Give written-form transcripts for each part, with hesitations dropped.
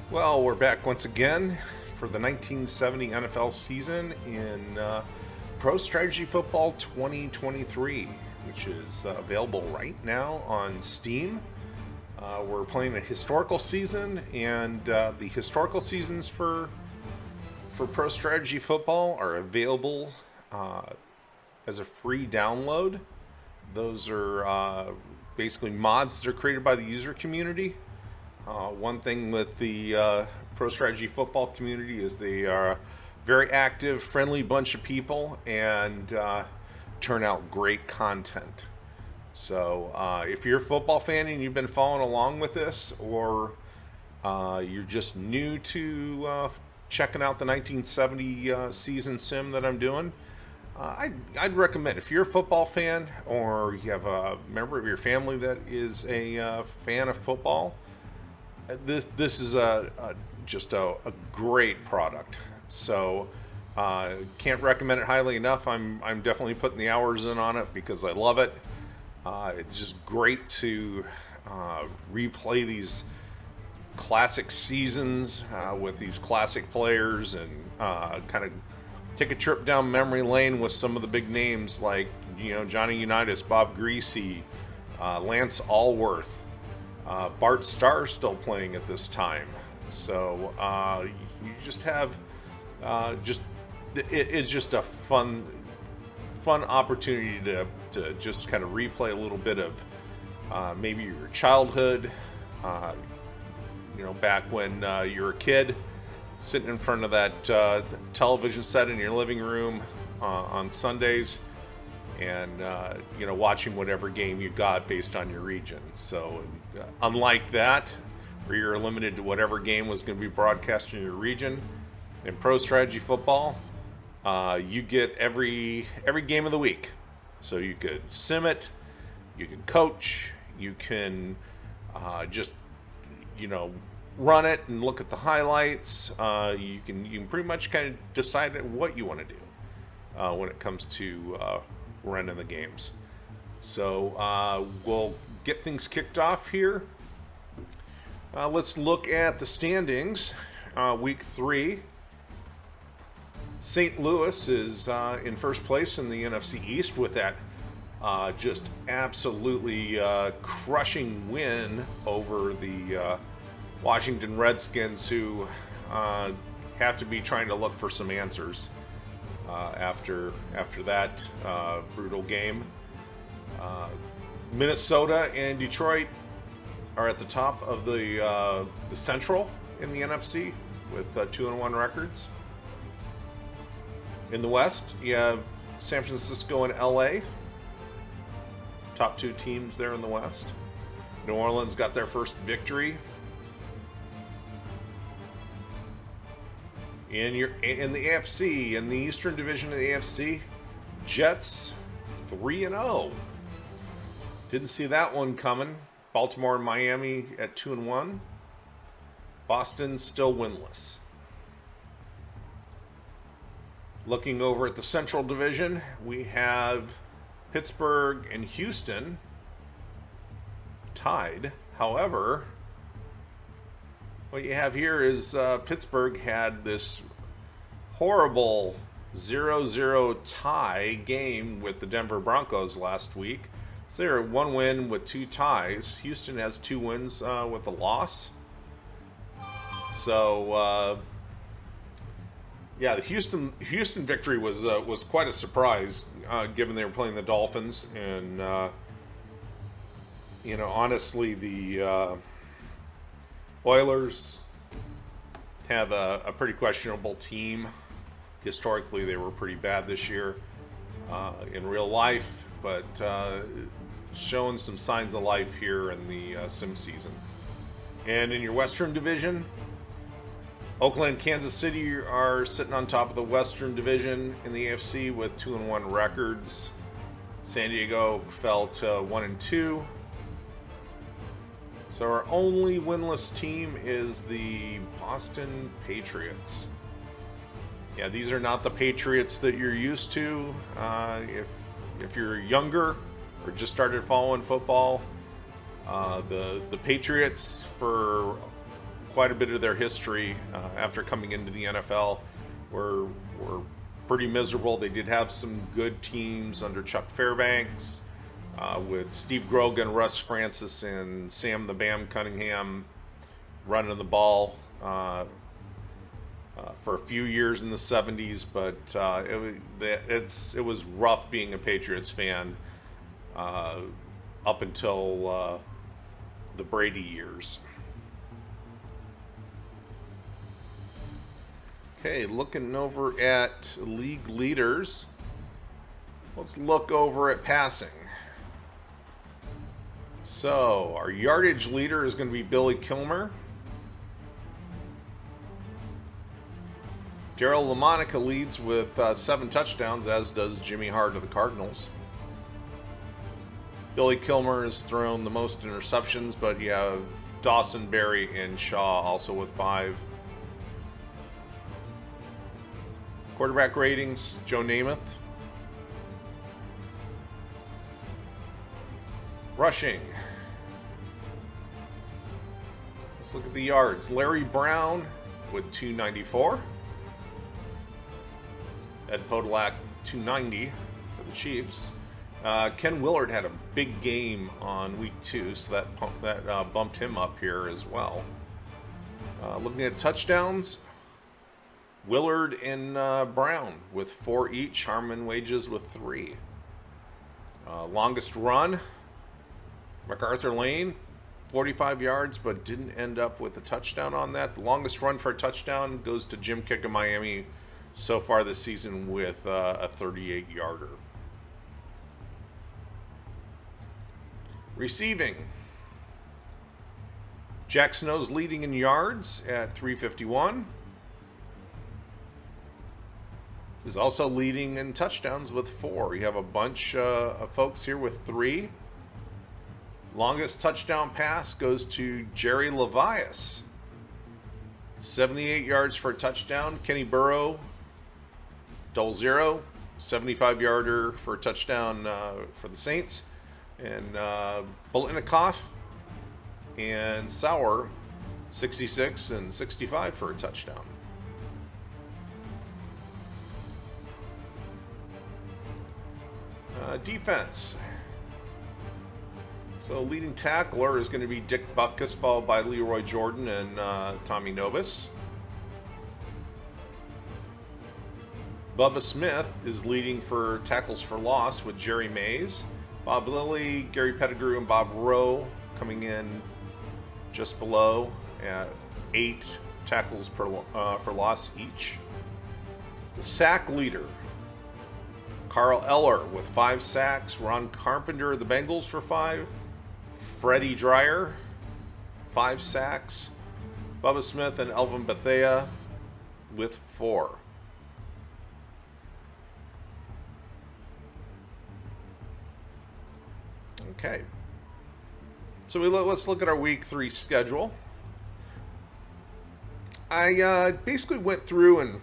Well, we're back once again for the 1970 NFL season in Pro Strategy Football 2023, which is available right now on Steam. We're playing a historical season, and the historical seasons for Pro Strategy Football are available as a free download. Those are basically mods that are created by the user community. One thing with the Pro Strategy Football community is they are a very active, friendly bunch of people and turn out great content. So if you're a football fan and you've been following along with this, or you're just new to checking out the 1970 season sim that I'm doing, I'd recommend, if you're a football fan or you have a member of your family that is a fan of football, this is just a great product. So can't recommend it highly enough. I'm definitely putting the hours in on it because I love it. It's just great to replay these classic seasons with these classic players and kind of take a trip down memory lane with some of the big names like Johnny Unitas, Bob Greasy, Lance Allworth. Bart Starr still playing at this time, so you just have it's just a fun opportunity to just kind of replay a little bit of maybe your childhood, back when you were a kid, sitting in front of that television set in your living room on Sundays, and watching whatever game you got based on your region. So unlike that, where you're limited to whatever game was going to be broadcast in your region, in Pro Strategy Football, you get every game of the week. So you could sim it, you can coach, you can just run it and look at the highlights. You can pretty much kind of decide what you want to do when it comes to running the games. So we'll get things kicked off here. Let's look at the standings. Week 3. St. Louis is in first place in the NFC East with that just absolutely crushing win over the Washington Redskins, who have to be trying to look for some answers after that brutal game. Minnesota and Detroit are at the top of the Central in the NFC with 2-1 records. In the West, you have San Francisco and LA, top 2 teams there in the West. New Orleans got their first victory. In the AFC, in the Eastern Division of the AFC, Jets 3-0. Didn't see that one coming. Baltimore and Miami at 2-1. Boston still winless. Looking over at the Central Division, we have Pittsburgh and Houston tied. However, what you have here is Pittsburgh had this horrible 0-0 tie game with the Denver Broncos last week. So they're 1 win with 2 ties. Houston has 2 wins with a loss. So the Houston victory was quite a surprise, given they were playing the Dolphins, and honestly, the Oilers have a pretty questionable team. Historically, they were pretty bad this year in real life, but showing some signs of life here in the sim season. And in your Western Division, Oakland and Kansas City are sitting on top of the Western Division in the AFC with 2-1 records. San Diego fell to 1-2. So our only winless team is the Boston Patriots. Yeah, these are not the Patriots that you're used to. If you're younger or just started following football, the Patriots for quite a bit of their history after coming into the NFL were pretty miserable. They did have some good teams under Chuck Fairbanks with Steve Grogan, Russ Francis, and Sam the Bam Cunningham running the ball for a few years in the 70s, but it was rough being a Patriots fan up until the Brady years. Okay, looking over at league leaders, let's look over at passing. So, our yardage leader is going to be Billy Kilmer. Darryl LaMonica leads with 7 touchdowns, as does Jimmy Hart of the Cardinals. Billy Kilmer has thrown the most interceptions, but you have Dawson, Berry, and Shaw also with 5. Quarterback ratings, Joe Namath. Rushing. Let's look at the yards. Larry Brown with 294. Ed Podolak, 290 for the Chiefs. Ken Willard had a big game on week 2, so that bumped him up here as well. Looking at touchdowns, Willard and Brown with 4 each. Harmon Wages with 3. Longest run, MacArthur Lane, 45 yards, but didn't end up with a touchdown on that. The longest run for a touchdown goes to Jim Kick of Miami so far this season with a 38-yarder. Receiving, Jack Snow's leading in yards at 351. Is also leading in touchdowns with 4. You have a bunch of folks here with 3. Longest touchdown pass goes to Jerry Levias. 78 yards for a touchdown. Kenny Burrow, 00. 75-yarder for a touchdown for the Saints. And Bolitnikoff and Sauer, 66 and 65 for a touchdown. Defense. So leading tackler is going to be Dick Butkus, followed by Leroy Jordan and Tommy Novus. Bubba Smith is leading for tackles for loss with Jerry Mays. Bob Lilly, Gary Pettigrew, and Bob Rowe coming in just below at 8 tackles for loss each. The sack leader, Carl Eller with 5 sacks. Ron Carpenter of the Bengals for 5. Freddie Dreyer, 5 sacks. Bubba Smith and Elvin Bethea with 4. Okay. So let's look at our week 3 schedule. I basically went through and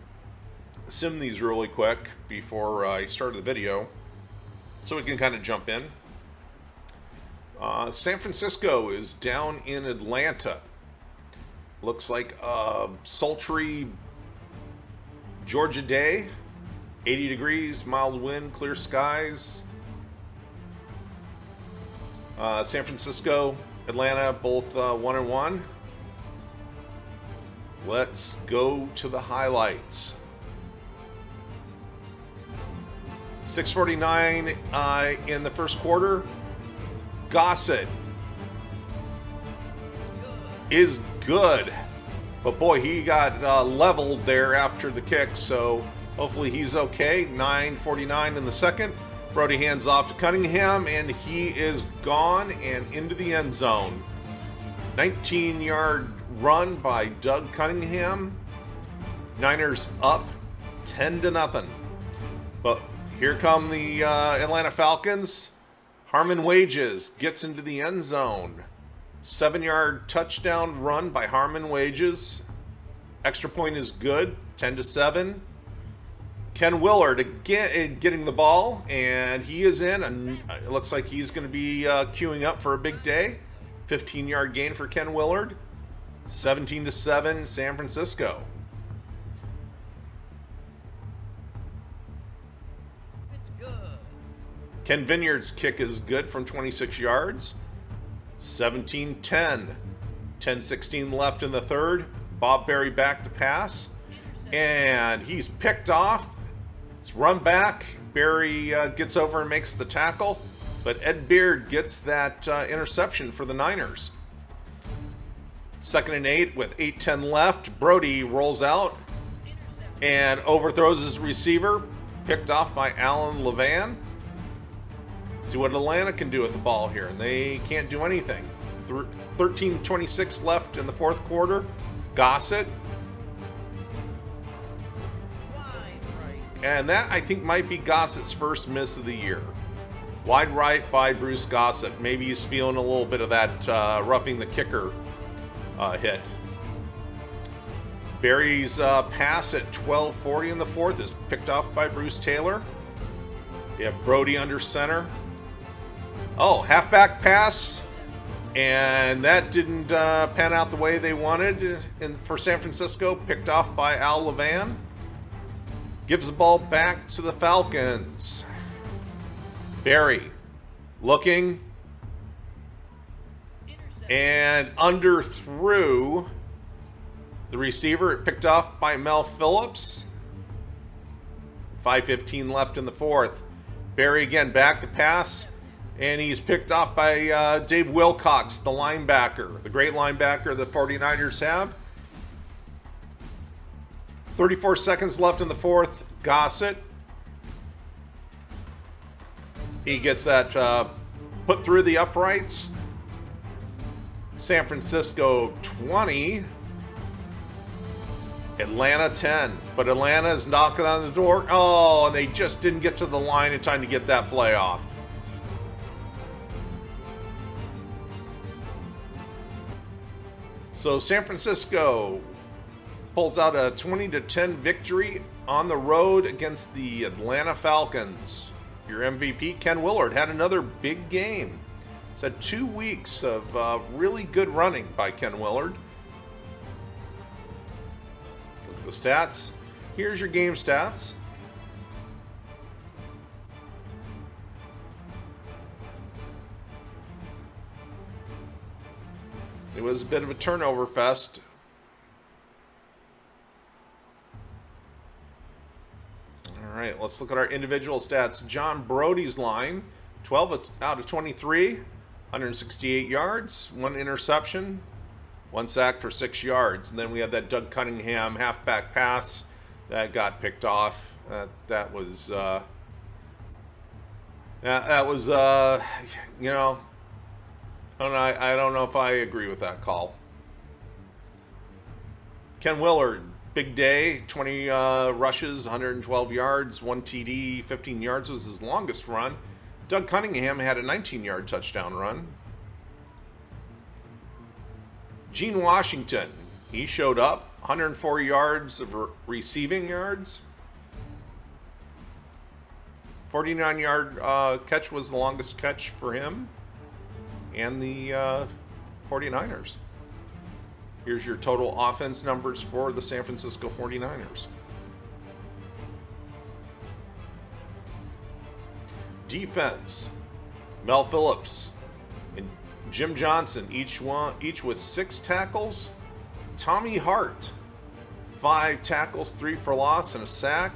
simmed these really quick before I started the video, so we can kind of jump in. San Francisco is down in Atlanta. Looks like a sultry Georgia day. 80 degrees, mild wind, clear skies. San Francisco, Atlanta, both 1-1. Let's go to the highlights. 6:49 in the first quarter. Gossett is good, but boy, he got leveled there after the kick, so hopefully he's okay. 9:49 in the second. Brody hands off to Cunningham, and he is gone and into the end zone. 19-yard run by Doug Cunningham. Niners up 10-0. But here come the Atlanta Falcons. Harmon Wages gets into the end zone. 7-yard touchdown run by Harmon Wages. Extra point is good, 10-7. Ken Willard again getting the ball, and he is in. And it looks like he's going to be queuing up for a big day. 15-yard gain for Ken Willard. 17-7, San Francisco. It's good. Ken Vineyard's kick is good from 26 yards. 17-10. 10-16 left in the third. Bob Berry back to pass. And he's picked off. It's run back. Berry gets over and makes the tackle. But Ed Beard gets that interception for the Niners. 2nd and 8 with 8:10 left. Brody rolls out and overthrows his receiver. Picked off by Alan Levan. See what Atlanta can do with the ball here. And they can't do anything. 13:26 left in the fourth quarter. Gossett. And that, I think, might be Gossett's first miss of the year. Wide right by Bruce Gossett. Maybe he's feeling a little bit of that roughing the kicker hit. Berry's pass at 12:40 in the fourth is picked off by Bruce Taylor. You have Brody under center. Oh, halfback pass. And that didn't pan out the way they wanted for San Francisco. Picked off by Al Levan. Gives the ball back to the Falcons. Berry looking. And underthrew the receiver. It picked off by Mel Phillips. 5:15 left in the fourth. Berry again back to pass. And he's picked off by Dave Wilcox, the linebacker. The great linebacker the 49ers have. 34 seconds left in the fourth. Gossett. He gets that put through the uprights. San Francisco 20. Atlanta 10. But Atlanta is knocking on the door. Oh, and they just didn't get to the line in time to get that play off. So San Francisco pulls out a 20-10 victory on the road against the Atlanta Falcons. Your MVP, Ken Willard, had another big game. It's had 2 weeks of really good running by Ken Willard. Let's look at the stats. Here's your game stats. It was a bit of a turnover fest. All right, let's look at our individual stats. John Brody's line, 12 out of 23, 168 yards, 1 interception, 1 sack for 6 yards. And then we had that Doug Cunningham halfback pass that got picked off. That was, you know, I don't know if I agree with that call. Ken Willard, big day, 20 rushes, 112 yards, 1 TD, 15 yards was his longest run. Doug Cunningham had a 19-yard touchdown run. Gene Washington, he showed up, 104 yards of receiving yards. 49-yard catch was the longest catch for him and the 49ers. Here's your total offense numbers for the San Francisco 49ers. Defense, Mel Phillips and Jim Johnson, each with 6 tackles. Tommy Hart, 5 tackles, 3 for loss, and a sack.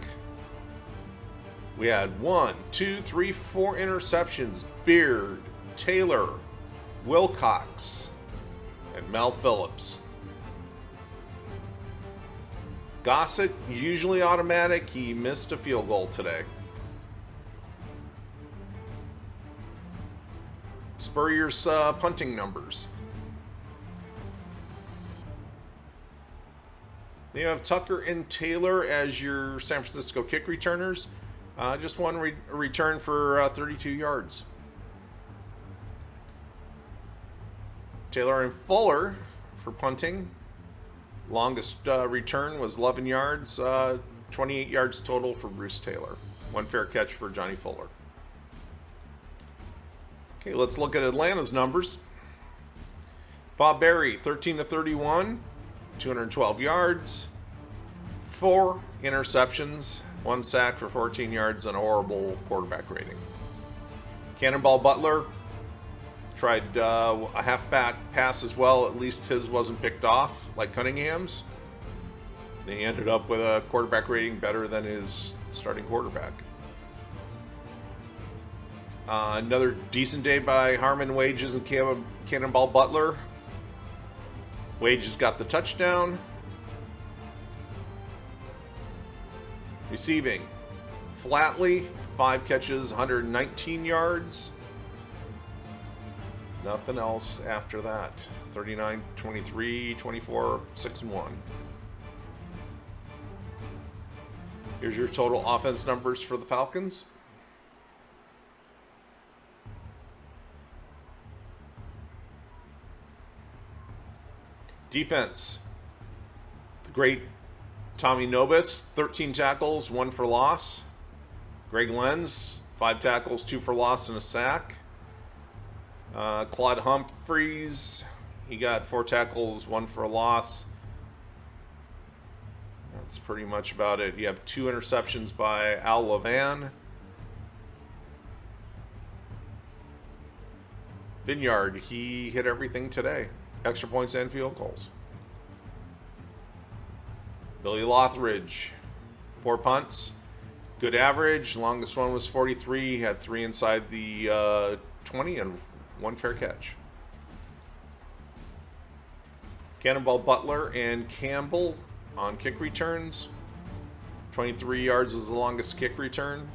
We had 4 interceptions. Beard, Taylor, Wilcox, and Mel Phillips. Gossett, usually automatic. He missed a field goal today. Spurrier's punting numbers. You have Tucker and Taylor as your San Francisco kick returners. Just one return for 32 yards. Taylor and Fuller for punting. Longest return was 11 yards, 28 yards total for Bruce Taylor. 1 fair catch for Johnny Fuller. Okay, let's look at Atlanta's numbers. Bob Berry, 13-31, 212 yards, 4 interceptions, 1 sack for 14 yards, and a horrible quarterback rating. Cannonball Butler tried a halfback pass as well. At least his wasn't picked off like Cunningham's. He ended up with a quarterback rating better than his starting quarterback. Another decent day by Harmon, Wages, and Cannonball Butler. Wages got the touchdown. Receiving, Flatley, 5 catches, 119 yards. Nothing else after that. 39, 23, 24, 6 and 1. Here's your total offense numbers for the Falcons. Defense. The great Tommy Nobis, 13 tackles, 1 for loss. Greg Lenz, 5 tackles, 2 for loss, and a sack. Claude Humphreys, he got 4 tackles, 1 for a loss. That's pretty much about it. You have 2 interceptions by Al Levan. Vineyard, he hit everything today. Extra points and field goals. Billy Lothridge, 4 punts. Good average. Longest one was 43. He had 3 inside the 20 and 1 fair catch. Cannonball Butler and Campbell on kick returns. 23 yards was the longest kick return.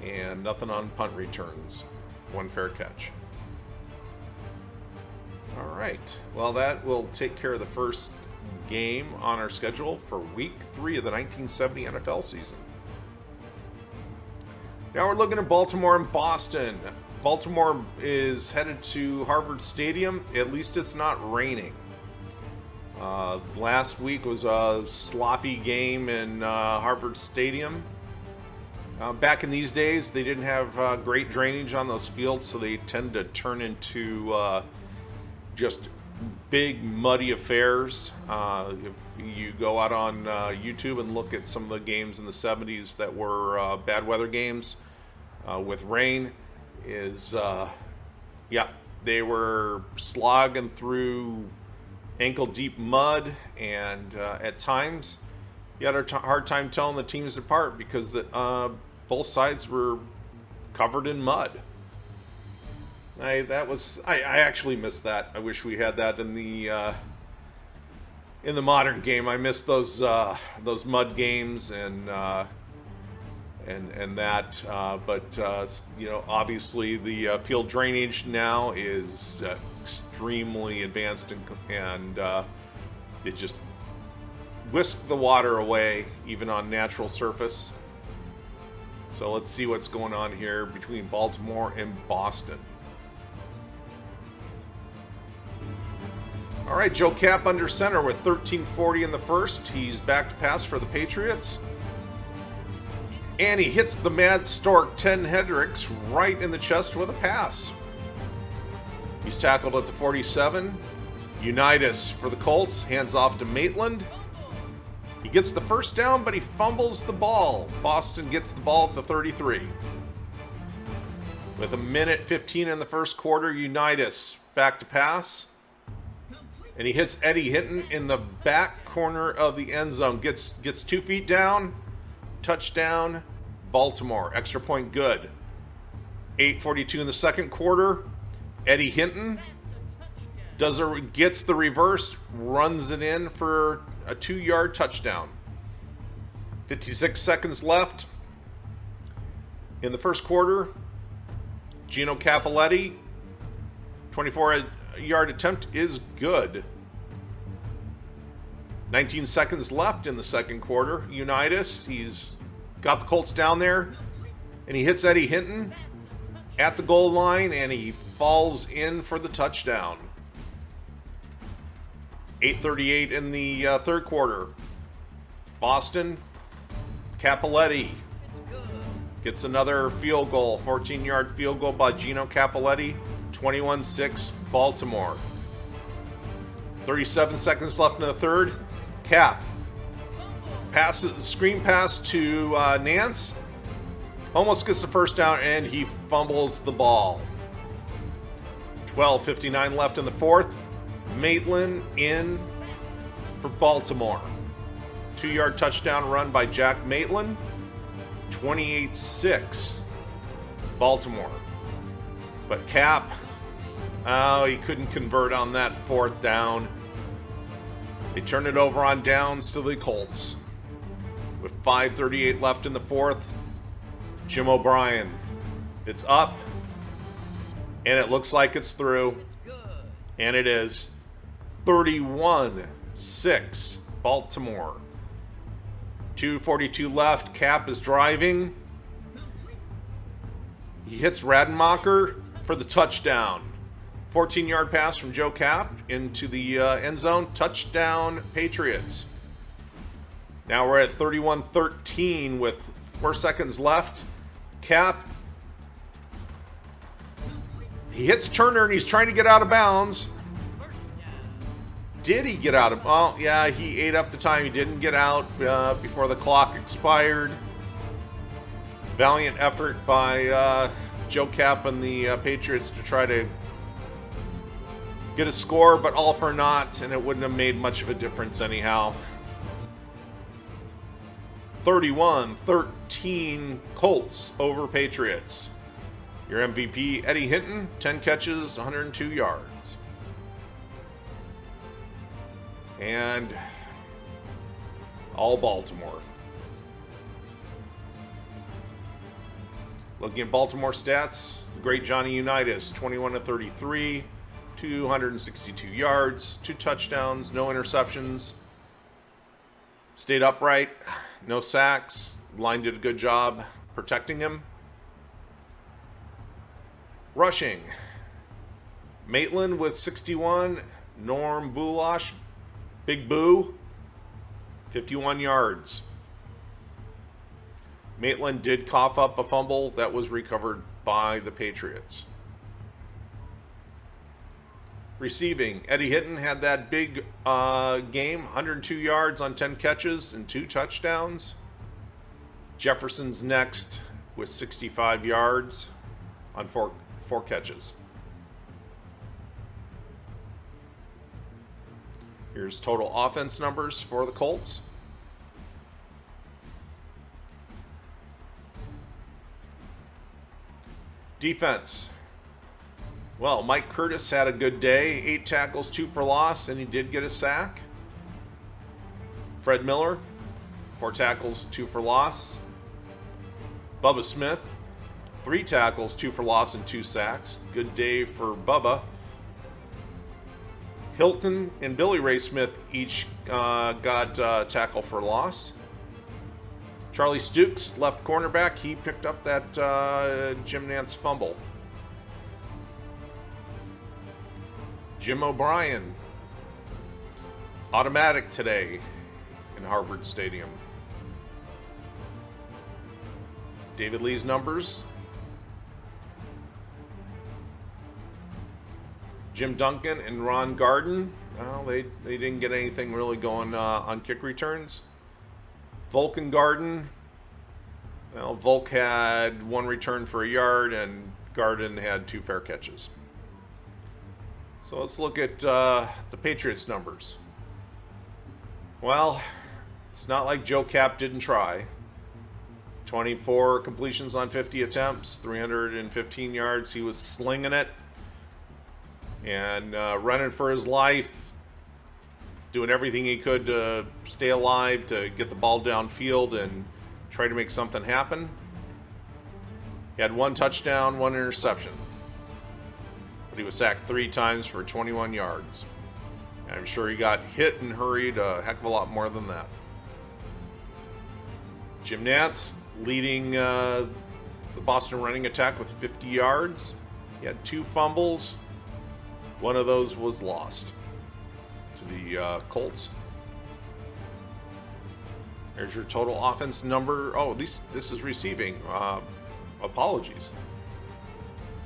And nothing on punt returns. 1 fair catch. All right. Well, that will take care of the first game on our schedule for week 3 of the 1970 NFL season. Now we're looking at Baltimore and Boston. Baltimore is headed to Harvard Stadium. At least it's not raining. Last week was a sloppy game in Harvard Stadium. Back in these days, they didn't have great drainage on those fields, so they tend to turn into just big muddy affairs. If you go out on YouTube and look at some of the games in the 70s that were bad weather games with rain, they were slogging through ankle deep mud, and at times you had a hard time telling the teams apart because both sides were covered in mud. I actually missed that. I wish we had that in the modern game. I miss those mud games and that. But obviously the field drainage now is extremely advanced, and it just whisked the water away even on natural surface. So let's see what's going on here between Baltimore and Boston. All right, Joe Kapp under center with 13:40 in the first. He's back to pass for the Patriots. And he hits the Mad Stork, 10 Hendricks, right in the chest with a pass. He's tackled at the 47. Unitas for the Colts, hands off to Maitland. He gets the first down, but he fumbles the ball. Boston gets the ball at the 33. With 1:15 in the first quarter, Unitas back to pass. And he hits Eddie Hinton in the back corner of the end zone. Gets 2 feet down. Touchdown, Baltimore. Extra point good. 8:42 in the second quarter. Eddie Hinton gets the reverse, runs it in for a 2-yard touchdown. 56 seconds left in the first quarter. Gino Cappelletti, 24-yard attempt is good. 19 seconds left in the second quarter. Unitas, he's got the Colts down there, and he hits Eddie Hinton at the goal line, and he falls in for the touchdown. 8:38 in the third quarter. Boston, Cappelletti gets another field goal, 14-yard field goal by Gino Cappelletti, 21-6 Baltimore. 37 seconds left in the third. Cap passes, screen pass to Nance. Almost gets the first down, and he fumbles the ball. 12:59 left in the fourth. Maitland in for Baltimore. 2-yard touchdown run by Jack Maitland. 28-6 Baltimore. But Cap, he couldn't convert on that fourth down. They turn it over on downs to the Colts. With 5:38 left in the fourth, Jim O'Brien. It's up, and it looks like it's through, and it is. 31-6 Baltimore. 2:42 left. Cap is driving. He hits Rademacher for the touchdown. 14-yard pass from Joe Cap into the end zone. Touchdown, Patriots. Now we're at 31-13 with 4 seconds left. Cap. He hits Turner and he's trying to get out of bounds. Did he get out of... Oh, yeah, he ate up the time. He didn't get out before the clock expired. Valiant effort by Joe Cap and the Patriots to try to get a score, but all for naught, and it wouldn't have made much of a difference anyhow. 31-13 Colts over Patriots. Your MVP, Eddie Hinton, 10 catches, 102 yards. And all Baltimore. Looking at Baltimore stats, the great Johnny Unitas, 21-33, 262 yards, 2 touchdowns, no interceptions. Stayed upright, no sacks. Line did a good job protecting him. Rushing, Maitland with 61, Norm Bulash, Big Boo, 51 yards. Maitland did cough up a fumble that was recovered by the Patriots. Receiving, Eddie Hinton had that big game, 102 yards on 10 catches and 2 touchdowns. Jefferson's next with 65 yards on four catches. Here's total offense numbers for the Colts. Defense. Well, Mike Curtis had a good day. 8 tackles, 2 for loss, and he did get a sack. Fred Miller, 4 tackles, 2 for loss. Bubba Smith, 3 tackles, 2 for loss, and 2 sacks. Good day for Bubba. Hilton and Billy Ray Smith each got tackle for loss. Charlie Stukes, left cornerback, he picked up that Jim Nance fumble. Jim O'Brien, automatic today in Harvard Stadium. David Lee's numbers. Jim Duncan and Ron Garden, well, they didn't get anything really going on kick returns. Volk and Garden, well, Volk had 1 return for a yard and Garden had 2 fair catches. So let's look at the Patriots numbers. Well, it's not like Joe Cap didn't try. 24 completions on 50 attempts, 315 yards. He was slinging it and running for his life, doing everything he could to stay alive, to get the ball downfield and try to make something happen. He had 1 touchdown, 1 interception. But he was sacked 3 times for 21 yards. And I'm sure he got hit and hurried a heck of a lot more than that. Jim Nance leading the Boston running attack with 50 yards. He had 2 fumbles. One of those was lost to the Colts. There's your total offense number. Oh, this is receiving. Apologies.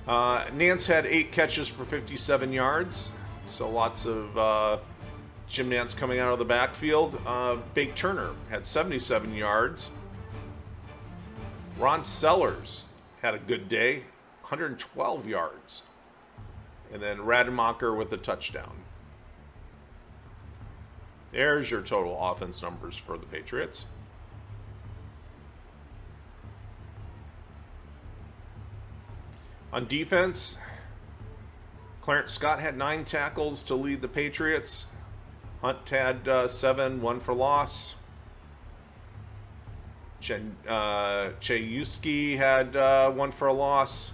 Nance had 8 catches for 57 yards. So lots of Jim Nance coming out of the backfield. Big Turner had 77 yards. Ron Sellers had a good day, 112 yards. And then Rademacher with a touchdown. There's your total offense numbers for the Patriots. On defense, Clarence Scott had 9 tackles to lead the Patriots. Hunt had 7, 1 for loss. Chayuski had 1 for a loss.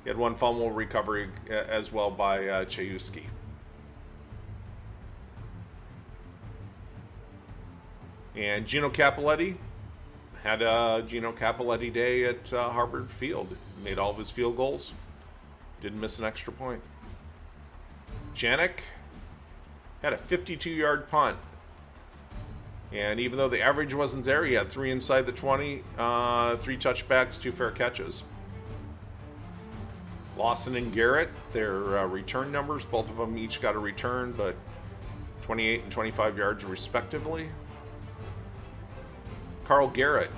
He had 1 fumble recovery as well by Chayuski. And Gino Cappelletti had a Gino Cappelletti day at Harvard Field. Made all of his field goals. Didn't miss an extra point. Janik had a 52-yard punt. And even though the average wasn't there, he had 3 inside the 20, 3 touchbacks, 2 fair catches. Lawson and Garrett, their return numbers, both of them each got a return, but 28 and 25 yards respectively. Carl Garrett,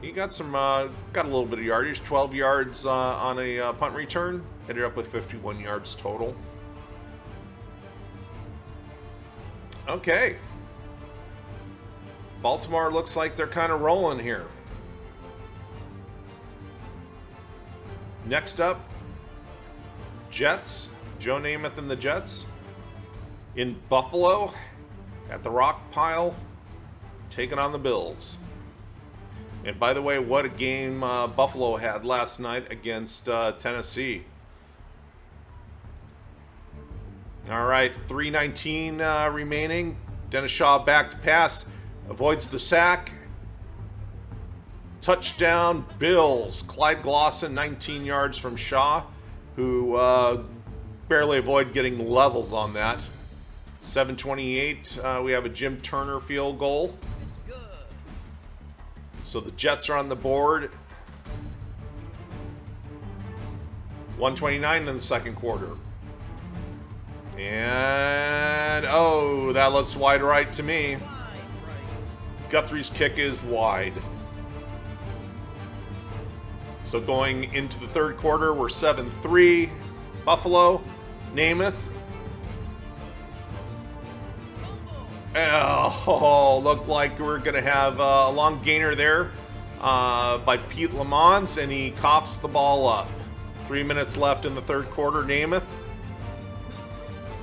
he got a little bit of yardage, 12 yards on a punt return, ended up with 51 yards total. Okay. Baltimore looks like they're kind of rolling here. Next up, Jets. Joe Namath and the Jets. In Buffalo, at the Rock Pile, taking on the Bills. And by the way, what a game Buffalo had last night against Tennessee. All right, 3:19 remaining. Dennis Shaw back to pass. Avoids the sack. Touchdown, Bills. Clyde Glosson, 19 yards from Shaw, who barely avoided getting leveled on that. 7:28, we have a Jim Turner field goal. So the Jets are on the board. 1:29 in the second quarter. And, oh, that looks wide right to me. Guthrie's kick is wide. So going into the third quarter, we're 7-3. Buffalo, Namath. Oh, looked like we're going to have a long gainer there by Pete Lamons, and he coughs the ball up. 3 minutes left in the third quarter. Namath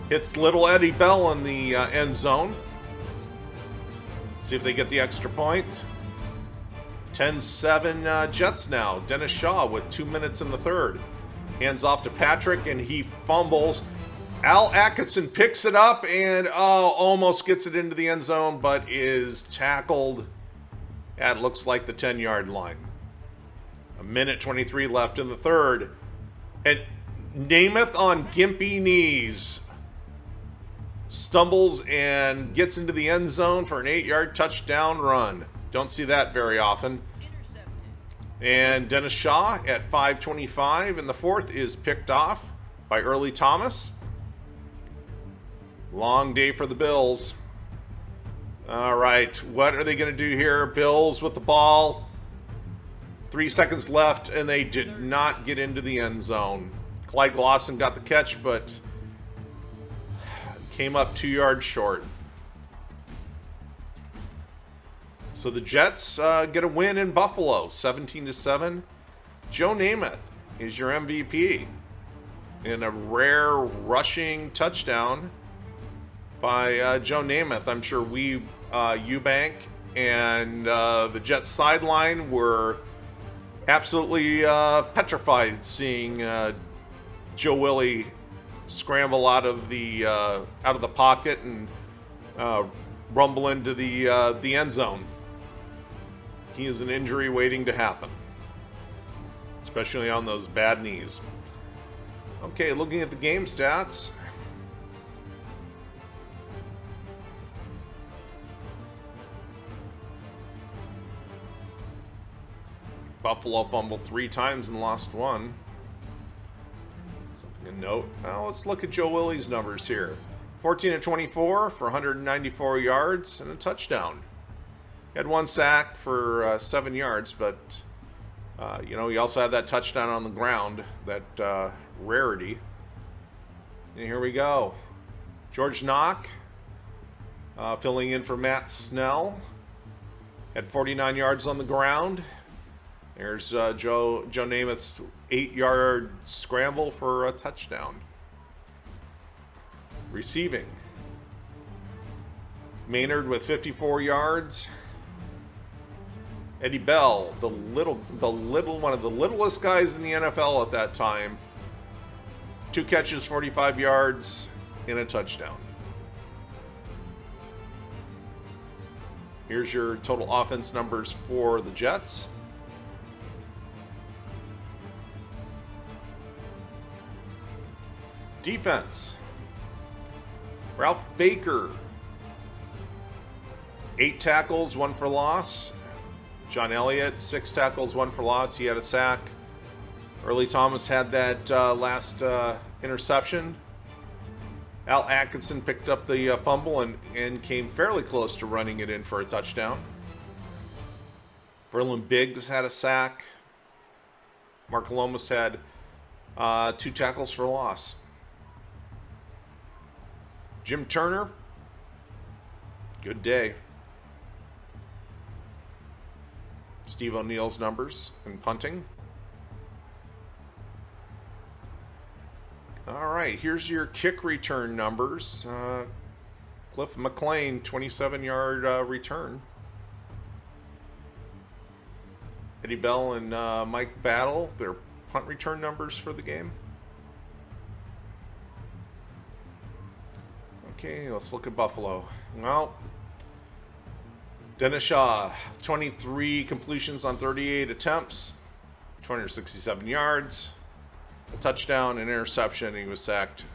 hits little Eddie Bell in the end zone. See if they get the extra point. 10-7 Jets now. Dennis Shaw with 2 minutes in the third. Hands off to Patrick, and he fumbles. Al Atkinson picks it up and almost gets it into the end zone, but is tackled at, looks like, the 10-yard line. 1:23 left in the third. And Namath on gimpy knees stumbles and gets into the end zone for an 8-yard touchdown run. Don't see that very often. And Dennis Shaw at 5:25 in the fourth is picked off by Early Thomas. Long day for the Bills. All right, what are they going to do here? Bills with the ball. 3 seconds left, and they did not get into the end zone. Clyde Glosson got the catch, but came up 2 yards short. So the Jets get a win in Buffalo, 17-7. Joe Namath is your MVP in a rare rushing touchdown by Joe Namath. I'm sure we, Eubank, and the Jets sideline were absolutely petrified seeing Joe Willie scramble out of the pocket and rumble into the end zone. He is an injury waiting to happen, especially on those bad knees. Okay, looking at the game stats. Buffalo fumbled 3 times and lost 1. note. Now let's look at Joe Willie's numbers here. 14 of 24 for 194 yards and a touchdown. He had one sack for 7 yards, but he also had that touchdown on the ground, that rarity. And here we go. George Knock filling in for Matt Snell. Had 49 yards on the ground. There's Joe Namath's 8-yard scramble for a touchdown. Receiving. Maynard with 54 yards. Eddie Bell, the little one of the littlest guys in the NFL at that time. 2 catches, 45 yards, and a touchdown. Here's your total offense numbers for the Jets. Defense. Ralph Baker. 8 tackles, 1 for loss. John Elliott, 6 tackles, 1 for loss. He had a sack. Early Thomas had that last interception. Al Atkinson picked up the fumble and came fairly close to running it in for a touchdown. Berlin Biggs had a sack. Mark Lomas had 2 tackles for loss. Jim Turner, good day. Steve O'Neill's numbers in punting. All right, here's your kick return numbers. Cliff McLean, 27-yard return. Eddie Bell and Mike Battle, their punt return numbers for the game. Okay, let's look at Buffalo. Well, Dennis Shaw, 23 completions on 38 attempts, 267 yards, a touchdown, an interception. He was sacked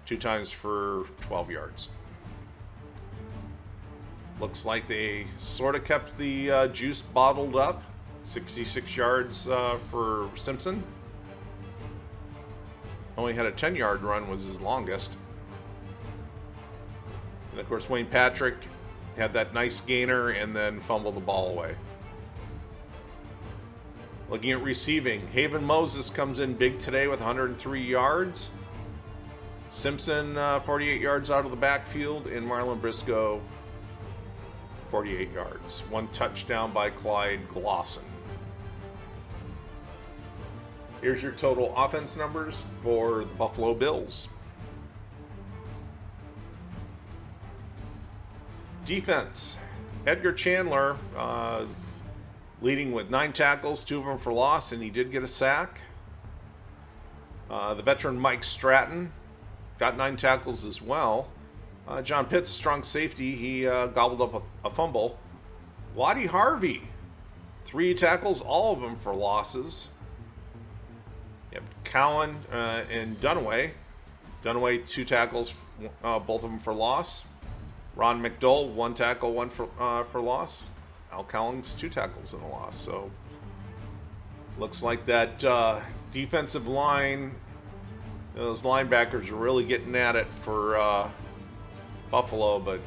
2 times for 12 yards. Looks like they sort of kept the juice bottled up. 66 yards for Simpson. Only had a 10-yard run, was his longest. And of course, Wayne Patrick had that nice gainer and then fumbled the ball away. Looking at receiving, Haven Moses comes in big today with 103 yards. Simpson, 48 yards out of the backfield, and Marlon Briscoe, 48 yards. 1 touchdown by Clyde Glosson. Here's your total offense numbers for the Buffalo Bills. Defense, Edgar Chandler leading with 9 tackles, 2 of them for loss, and he did get a sack. The veteran Mike Stratton got 9 tackles as well. John Pitts, strong safety, he gobbled up a fumble. Waddy Harvey, 3 tackles, all of them for losses. You have Cowan and Dunaway. Dunaway, 2 tackles, both of them for loss. Ron McDowell, 1 tackle, 1 for loss. Al Collins, 2 tackles and a loss. So looks like that defensive line, those linebackers are really getting at it for Buffalo, but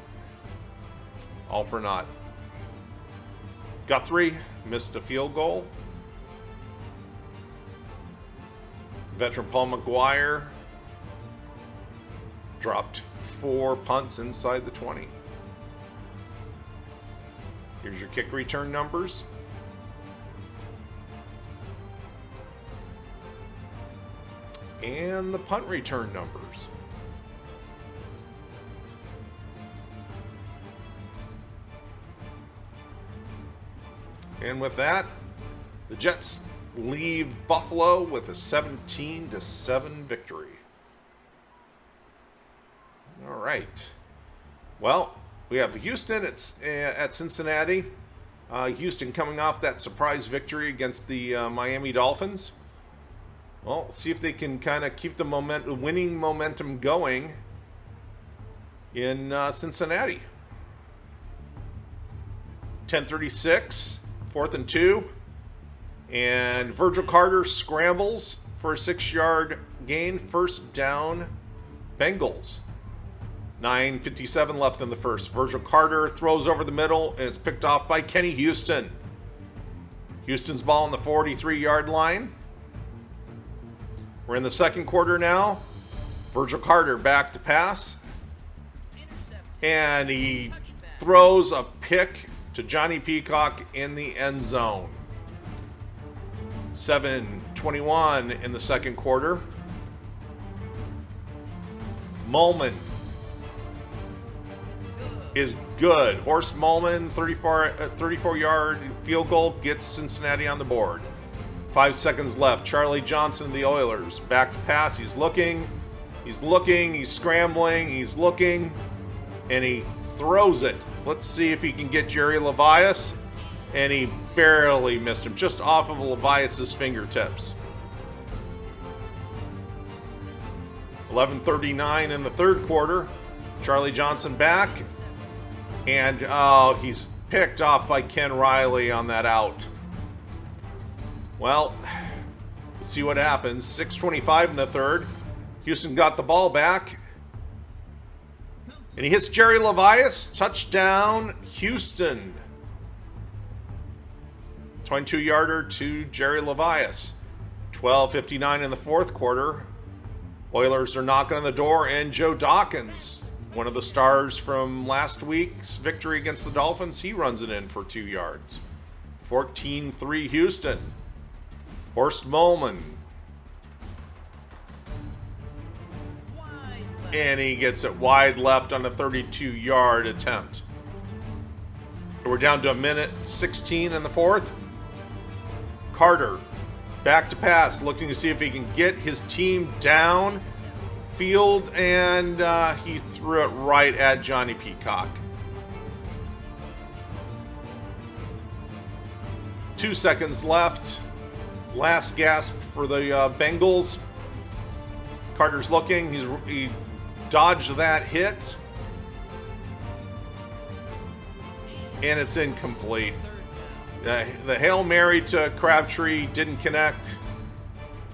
all for naught. Guthrie missed a field goal. Veteran Paul McGuire dropped 4 punts inside the 20. Here's your kick return numbers. And the punt return numbers. And with that, the Jets leave Buffalo with a 17-7 victory. All right. Well, we have Houston at Cincinnati. Houston coming off that surprise victory against the Miami Dolphins. Well, see if they can kind of keep the winning momentum going in Cincinnati. 10:36, 4th and 2. And Virgil Carter scrambles for a 6-yard gain, first down, Bengals. 9:57 left in the first. Virgil Carter throws over the middle and it's picked off by Kenny Houston. Houston's ball on the 43-yard line. We're in the second quarter now. Virgil Carter back to pass. And he throws a pick to Johnny Peacock in the end zone. 7:21 in the second quarter. Mullen is good. Horst Mullen, 34-yard field goal, gets Cincinnati on the board. 5 seconds left. Charlie Johnson of the Oilers. Back to pass. He's looking. He's scrambling. He's looking. And he throws it. Let's see if he can get Jerry Levias. And he barely missed him. Just off of Levias' fingertips. 11:39 in the third quarter. Charlie Johnson back. And he's picked off by Ken Riley on that out. Well, let's see what happens. 6:25 in the third. Houston got the ball back. And he hits Jerry Levias. Touchdown, Houston. 22-yarder to Jerry Levias. 12:59 in the fourth quarter. Oilers are knocking on the door, and Joe Dawkins, one of the stars from last week's victory against the Dolphins, he runs it in for 2 yards. 14-3 Houston. Horst Mullen. And he gets it wide left on a 32-yard attempt. We're down to 1:16 in the fourth. Carter back to pass, looking to see if he can get his team down field, and he threw it right at Johnny Peacock. 2 seconds left. Last gasp for the Bengals. Carter's looking. He dodged that hit. And it's incomplete. The Hail Mary to Crabtree didn't connect.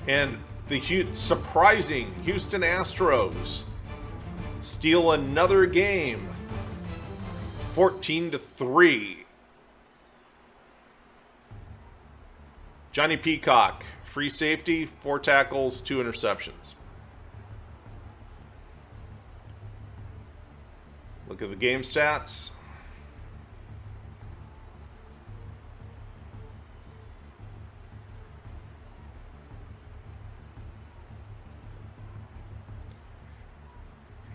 And the surprising Houston Astros steal another game. 14-3. Johnny Peacock, free safety, 4 tackles, 2 interceptions. Look at the game stats.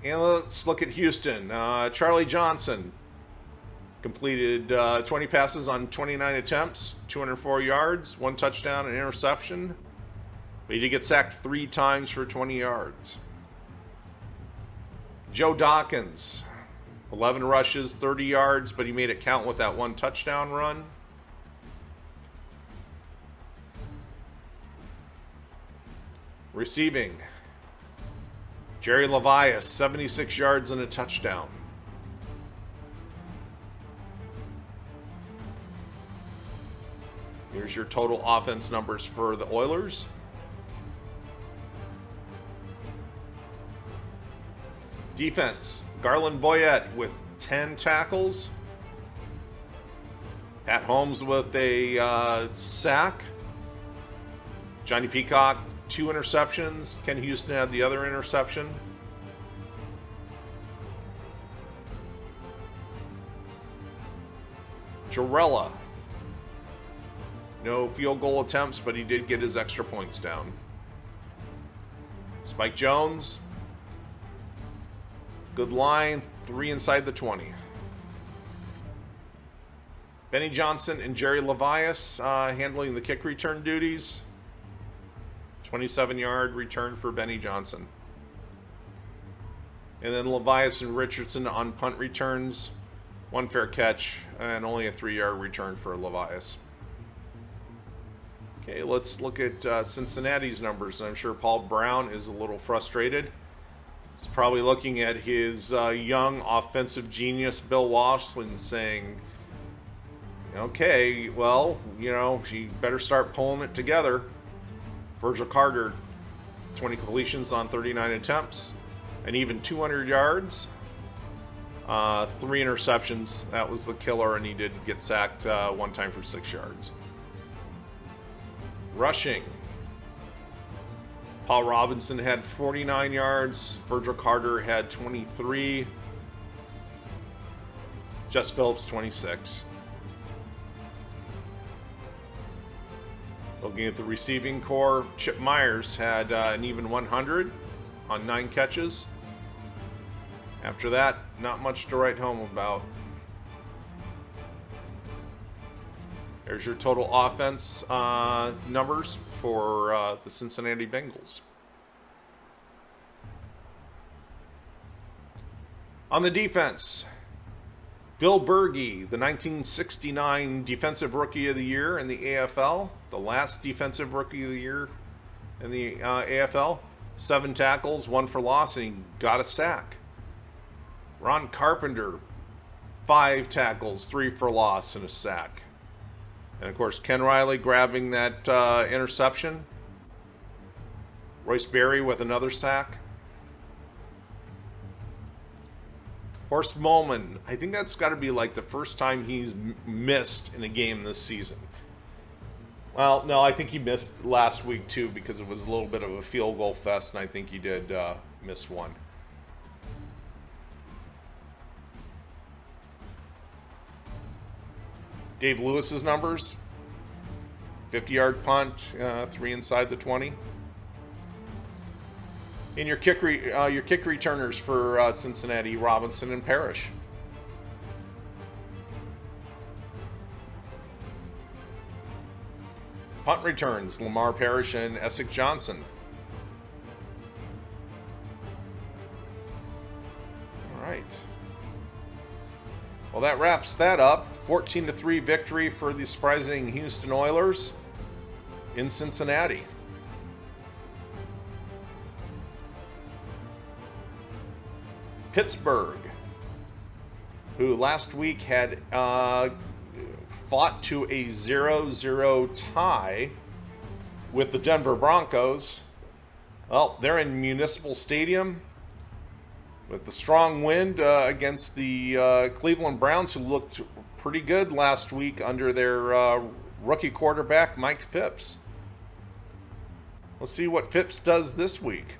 And let's look at Houston. Charlie Johnson completed 20 passes on 29 attempts, 204 yards, 1 touchdown, and interception. But he did get sacked 3 times for 20 yards. Joe Dawkins, 11 rushes, 30 yards, but he made it count with that 1 touchdown run. Receiving. Jerry Levias, 76 yards and a touchdown. Here's your total offense numbers for the Oilers. Defense, Garland Boyette with 10 tackles. Pat Holmes with a sack. Johnny Peacock, 2 interceptions. Ken Houston had the other interception. Jarella, no field goal attempts, but he did get his extra points down. Spike Jones, good line, 3 inside the 20. Benny Johnson and Jerry Levias handling the kick return duties. 27-yard return for Benny Johnson. And then Levias and Richardson on punt returns. 1 fair catch and only a 3-yard return for Levias. Okay, let's look at Cincinnati's numbers. I'm sure Paul Brown is a little frustrated. He's probably looking at his young offensive genius, Bill Walsh, and saying, okay, well, you better start pulling it together. Virgil Carter, 20 completions on 39 attempts, and even 200 yards. 3 interceptions. That was the killer, and he did get sacked one time for 6 yards. Rushing. Paul Robinson had 49 yards. Virgil Carter had 23. Jess Phillips, 26. Looking at the receiving core, Chip Myers had an even 100 on 9 catches. After that, not much to write home about. There's your total offense numbers for the Cincinnati Bengals. On the defense, Bill Bergey, the 1969 Defensive Rookie of the Year in the AFL, the last Defensive Rookie of the Year in the AFL, 7 tackles, 1 for loss, and he got a sack. Ron Carpenter, 5 tackles, 3 for loss, and a sack. And of course, Ken Riley grabbing that interception. Royce Berry with another sack. Horst Mohlman, I think that's got to be like the first time he's missed in a game this season. Well, no, I think he missed last week too because it was a little bit of a field goal fest, and I think he did miss one. Dave Lewis's numbers: 50-yard punt, 3 inside the 20. In your kick returners for Cincinnati, Robinson and Parrish. Punt returns, Lamar Parrish and Essex Johnson. All right. Well, that wraps that up. 14-3 victory for the surprising Houston Oilers in Cincinnati. Pittsburgh, who last week had fought to a 0-0 tie with the Denver Broncos. Well, they're in Municipal Stadium with the strong wind against the Cleveland Browns, who looked pretty good last week under their rookie quarterback, Mike Phipps. Let's see what Phipps does this week.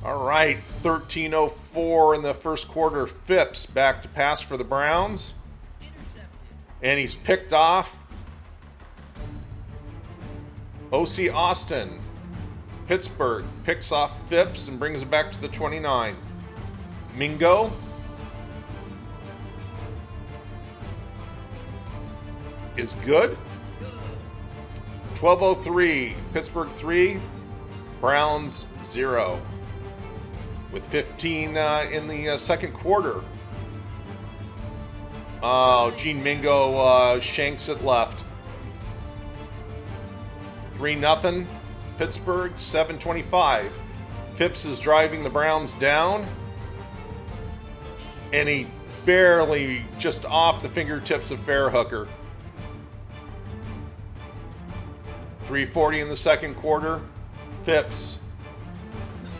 All right, 13:04 in the first quarter. Phipps back to pass for the Browns. And he's picked off. O.C. Austin. Pittsburgh picks off Phipps and brings it back to the 29. Mingo. Is good. 12:03. Pittsburgh 3. Browns 0. With 15 in the second quarter. Oh, Gene Mingo shanks it left. 3-0. Pittsburgh, 7:25. Phipps is driving the Browns down. And he barely just off the fingertips of Fairhooker. 3:40 in the second quarter. Phipps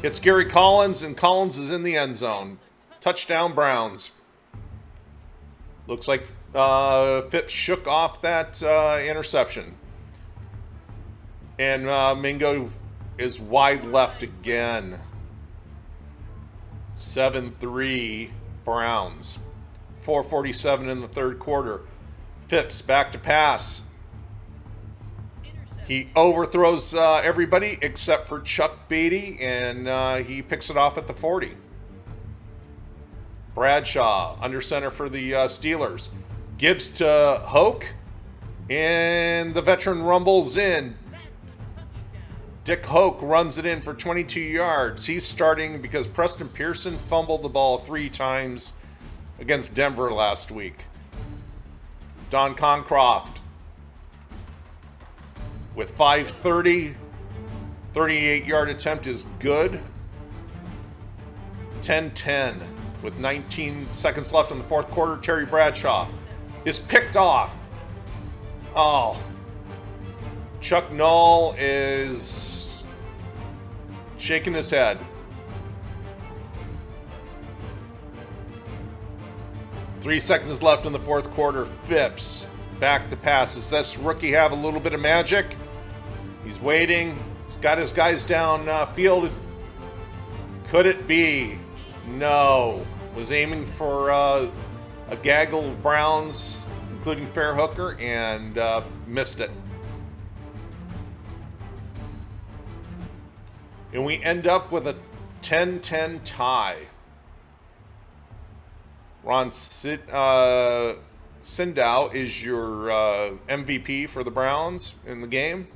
hits Gary Collins, and Collins is in the end zone. Touchdown, Browns. Looks like Phipps shook off that interception. And Mingo is wide left again. 7-3 Browns. 4:47 in the third quarter. Phipps back to pass. He overthrows everybody except for Chuck Beatty, and he picks it off at the 40. Bradshaw, under center for the Steelers. Gibbs to Hoke, and the veteran rumbles in. Dick Hoke runs it in for 22 yards. He's starting because Preston Pearson fumbled the ball 3 times against Denver last week. Don Concroft with 5:30, 38-yard attempt is good. 10-10 with 19 seconds left in the fourth quarter. Terry Bradshaw is picked off. Oh, Chuck Noll is shaking his head. Three seconds left in the fourth quarter. Phipps back to pass. Does this rookie have a little bit of magic? He's waiting. He's got his guys down field. Could it be? No. Was aiming for a gaggle of Browns, including Fairhooker, and missed it. And we end up with a 10-10 tie. Ron Sindow is your MVP for the Browns in the game.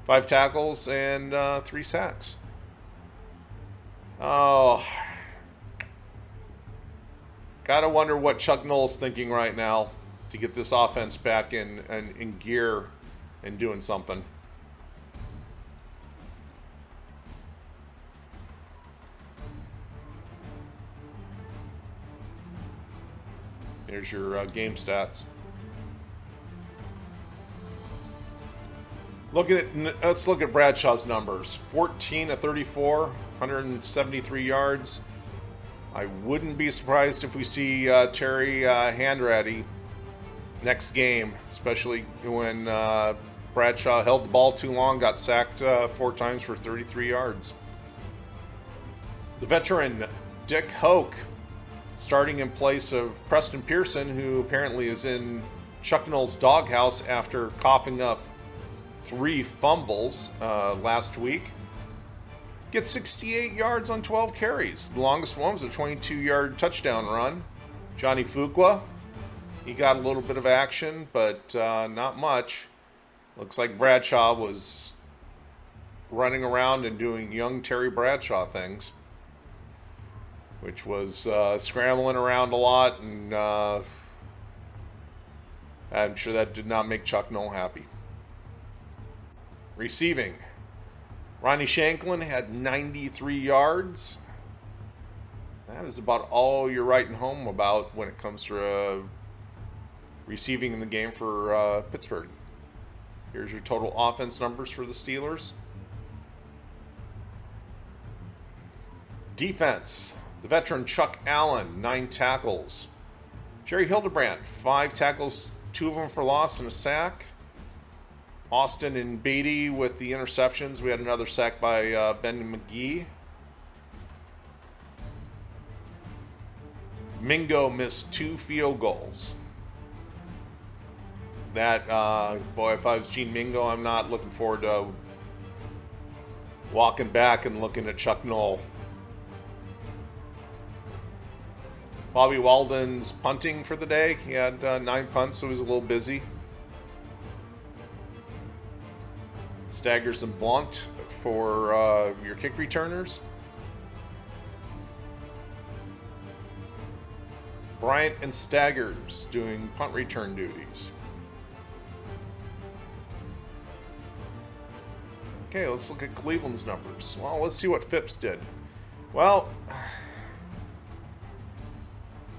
5 tackles and 3 sacks. Oh, gotta wonder what Chuck Noll's thinking right now to get this offense back in gear and doing something. Here's your game stats. Let's look at Bradshaw's numbers. 14 of 34, 173 yards. I wouldn't be surprised if we see Terry Hanratty next game, especially when Bradshaw held the ball too long, got sacked 4 times for 33 yards. The veteran Dick Hoke starting in place of Preston Pearson, who apparently is in Chuck Noll's doghouse after coughing up 3 fumbles last week. Gets 68 yards on 12 carries. The longest one was a 22-yard touchdown run. Johnny Fuqua, he got a little bit of action, but not much. Looks like Bradshaw was running around and doing young Terry Bradshaw things, which was scrambling around a lot, and I'm sure that did not make Chuck Noll happy. Receiving. Ronnie Shanklin had 93 yards. That is about all you're writing home about when it comes to receiving in the game for Pittsburgh. Here's your total offense numbers for the Steelers. Defense. The veteran Chuck Allen, 9 tackles. Jerry Hildebrand, 5 tackles, 2 of them for loss and a sack. Austin and Beatty with the interceptions. We had another sack by Ben McGee. Mingo missed 2 field goals. That, boy, if I was Gene Mingo, I'm not looking forward to walking back and looking at Chuck Noll. Bobby Walden's punting for the day. He had 9 punts, so he was a little busy. Staggers and Blunt for your kick returners. Bryant and Staggers doing punt return duties. Okay, let's look at Cleveland's numbers. Well, let's see what Phipps did. Well,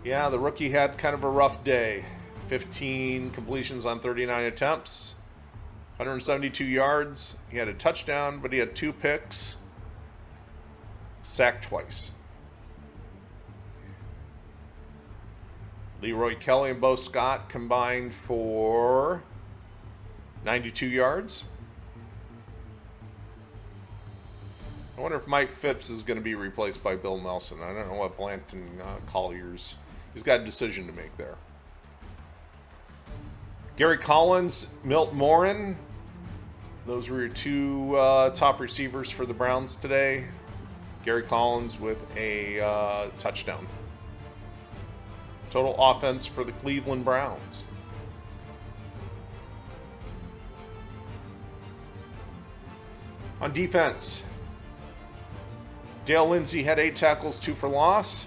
yeah, the rookie had kind of a rough day. 15 completions on 39 attempts. 172 yards. He had a touchdown, but he had 2 picks. Sacked twice. Leroy Kelly and Bo Scott combined for 92 yards. I wonder if Mike Phipps is going to be replaced by Bill Nelson. I don't know what Blanton Collier's. He's got a decision to make there. Gary Collins, Milt Morin. Those were your 2 top receivers for the Browns today. Gary Collins with a touchdown. Total offense for the Cleveland Browns. On defense, Dale Lindsey had 8 tackles, 2 for loss.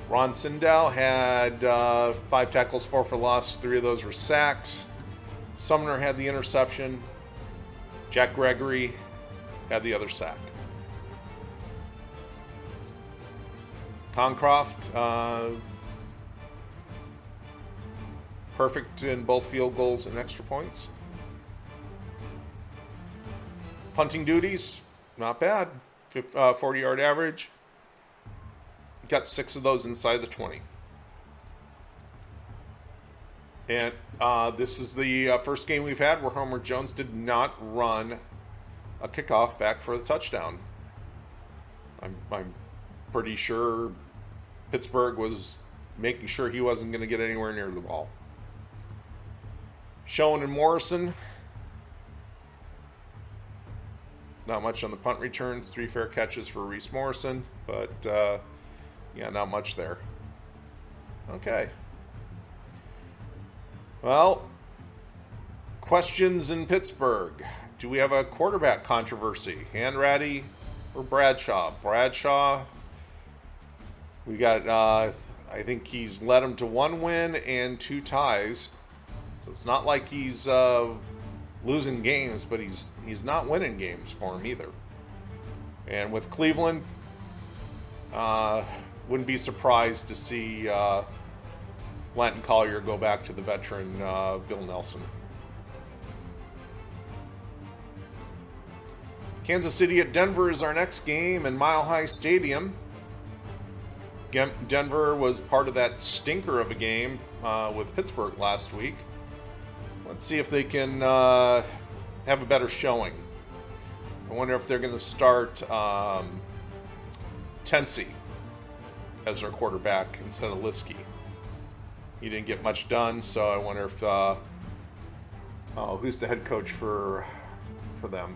Ron Sindow had 5 tackles, 4 for loss. 3 of those were sacks. Sumner had the interception. Jack Gregory had the other sack. Concroft, perfect in both field goals and extra points. Punting duties, not bad. 40-yard average. Got 6 of those inside the 20. And this is the first game we've had where Homer Jones did not run a kickoff back for the touchdown. I'm pretty sure Pittsburgh was making sure he wasn't going to get anywhere near the ball. Schoen and Morrison. Not much on the punt returns. 3 fair catches for Reese Morrison, but yeah, not much there. Okay. Well, questions in Pittsburgh. Do we have a quarterback controversy? Hanratty or Bradshaw? Bradshaw, we got, I think he's led him to 1 win and 2 ties. So it's not like he's losing games, but he's not winning games for him either. And with Cleveland, wouldn't be surprised to see Blanton Collier go back to the veteran Bill Nelson. Kansas City at Denver is our next game in Mile High Stadium. Denver was part of that stinker of a game with Pittsburgh last week. Let's see if they can have a better showing. I wonder if they're going to start Tennessee as their quarterback instead of Liskey. He didn't get much done, so I wonder if who's the head coach for them?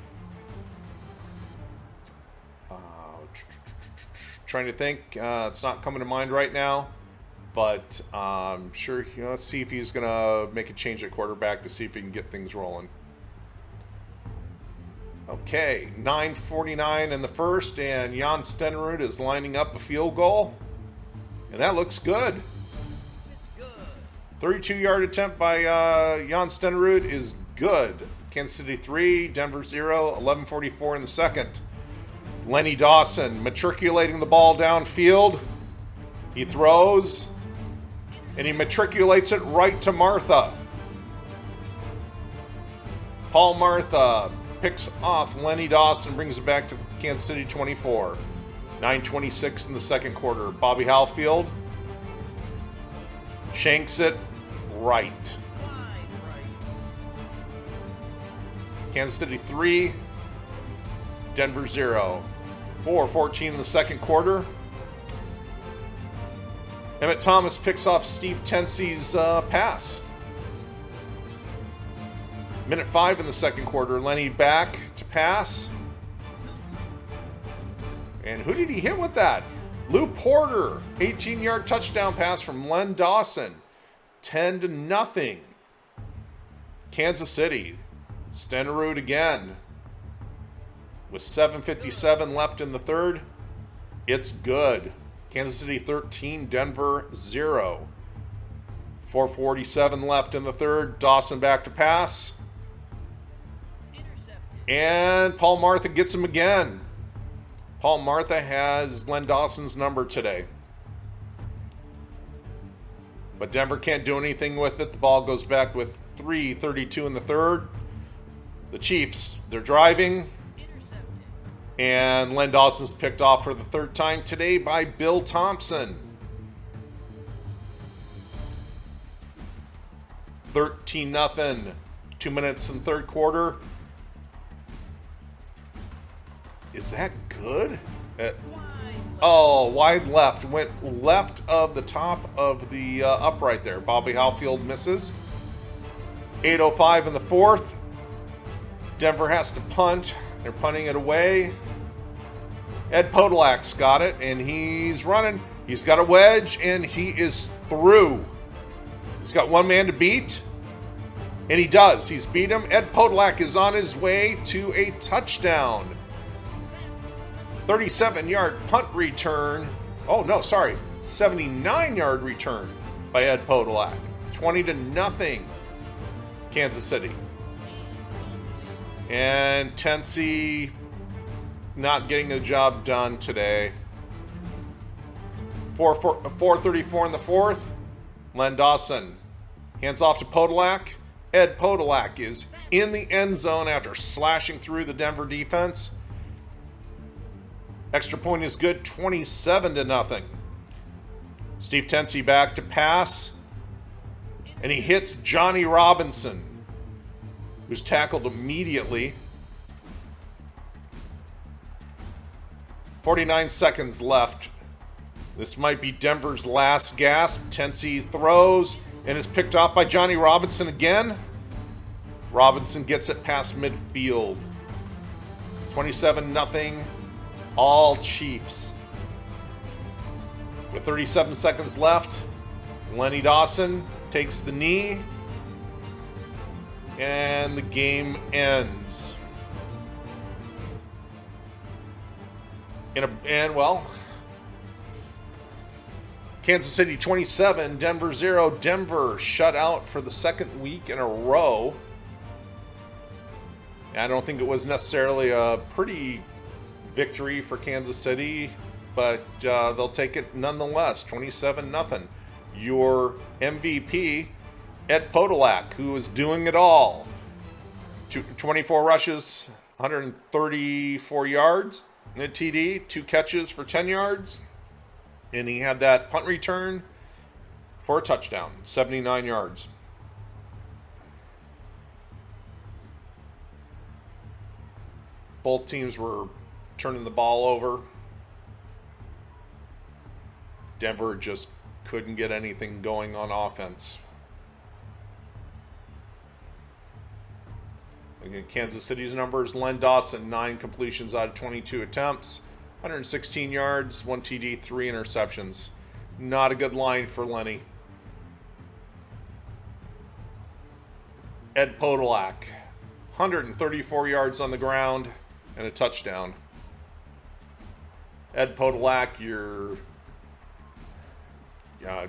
Trying to think. It's not coming to mind right now, but I'm sure. Let's see if he's going to make a change at quarterback to see if he can get things rolling. Okay, 9:49 in the first, and Jan Stenerud is lining up a field goal, and that looks good. 32-yard attempt by Jan Stenerud is good. Kansas City 3, Denver 0, 11:44 in the second. Lenny Dawson matriculating the ball downfield. He throws, and he matriculates it right to Martha. Paul Martha picks off Lenny Dawson, brings it back to Kansas City 24. 9:26 in the second quarter. Bobby Halfield shanks it right. Kansas City 3, Denver 0. 4:14 in the second quarter. Emmett Thomas picks off Steve Tensee's pass. Minute 5 in the second quarter. Lenny back to pass. And who did he hit with that? Lou Porter. 18-yard touchdown pass from Len Dawson. 10-0. Kansas City. Stenerud again. With 7:57 left in the third, it's good. Kansas City 13, Denver 0. 4:47 left in the third. Dawson back to pass. And Paul Martha gets him again. Paul Martha has Len Dawson's number today. But Denver can't do anything with it. The ball goes back with 3:32 in the third. The Chiefs, they're driving. And Len Dawson's picked off for the third time today by Bill Thompson. 13-0. 2 minutes in third quarter. Is that good? Wide left. Went left of the top of the upright there. Bobby Halfield misses. 8:05 in the fourth. Denver has to punt. They're punting it away. Ed Podolak's got it, and he's running. He's got a wedge, and he is through. He's got one man to beat, and he does. He's beat him. Ed Podolak is on his way to a touchdown. 37-yard punt return. 79-yard return by Ed Podolak. 20-0. Kansas City. And Tennessee not getting the job done today. 4:34 in the fourth. Len Dawson hands off to Podolak. Ed Podolak is in the end zone after slashing through the Denver defense. Extra point is good, 27-0. Steve Tensey back to pass, and he hits Johnny Robinson, who's tackled immediately. 49 seconds left. This might be Denver's last gasp. Tensey throws and is picked off by Johnny Robinson again. Robinson gets it past midfield. 27-0, all Chiefs. With 37 seconds left, Lenny Dawson takes the knee, and the game ends. Kansas City 27, Denver 0. Denver shut out for the second week in a row. I don't think it was necessarily a pretty victory for Kansas City, but they'll take it nonetheless. 27-0. Your MVP, Ed Podolak, who is doing it all. 24 rushes, 134 yards, and a TD, 2 catches for 10 yards. And he had that punt return for a touchdown, 79 yards. Both teams were turning the ball over. Denver just couldn't get anything going on offense. Again, Kansas City's numbers: Len Dawson, 9 completions out of 22 attempts, 116 yards, 1 TD, 3 interceptions. Not a good line for Lenny. Ed Podolak, 134 yards on the ground and a touchdown. Ed Podolak,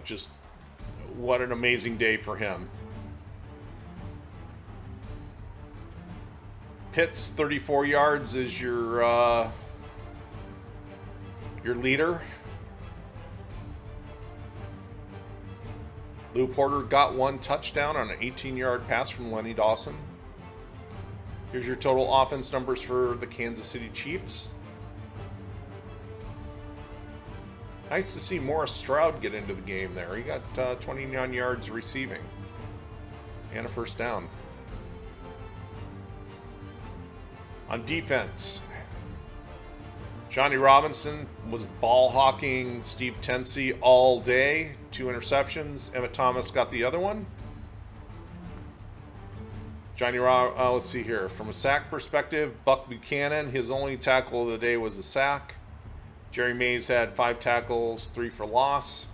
just what an amazing day for him. Pitts, 34 yards is your leader. Lou Porter got 1 touchdown on an 18-yard pass from Lenny Dawson. Here's your total offense numbers for the Kansas City Chiefs. Nice to see Morris Stroud get into the game there. He got 29 yards receiving and a first down. On defense, Johnny Robinson was ball hawking Steve Tensey all day. 2 interceptions. Emmett Thomas got the other one. Let's see here. From a sack perspective, Buck Buchanan, his only tackle of the day was a sack. Jerry Mays had 5 tackles, 3 for loss.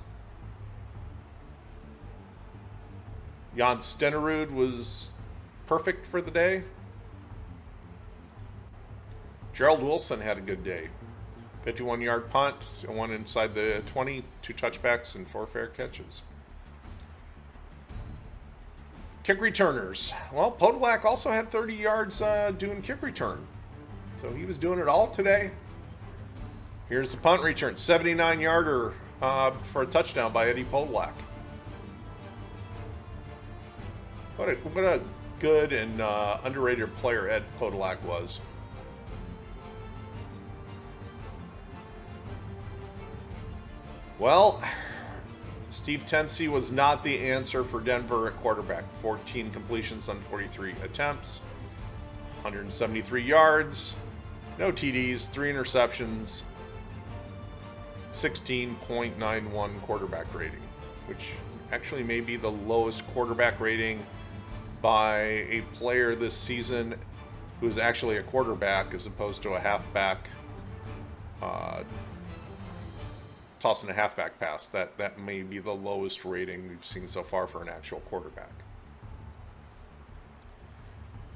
Jan Stenerud was perfect for the day. Gerald Wilson had a good day. 51-yard punt, 1 inside the 20, 2 touchbacks, and 4 fair catches. Kick returners. Well, Podolak also had 30 yards doing kick return. So he was doing it all today. Here's the punt return. 79-yarder for a touchdown by Eddie Podolak. What a good and underrated player Ed Podolak was. Well, Steve Tensey was not the answer for Denver at quarterback. 14 completions on 43 attempts, 173 yards, no TDs, 3 interceptions, 16.91 quarterback rating, which actually may be the lowest quarterback rating by a player this season who is actually a quarterback as opposed to a halfback tossing a halfback pass. That may be the lowest rating we've seen so far for an actual quarterback.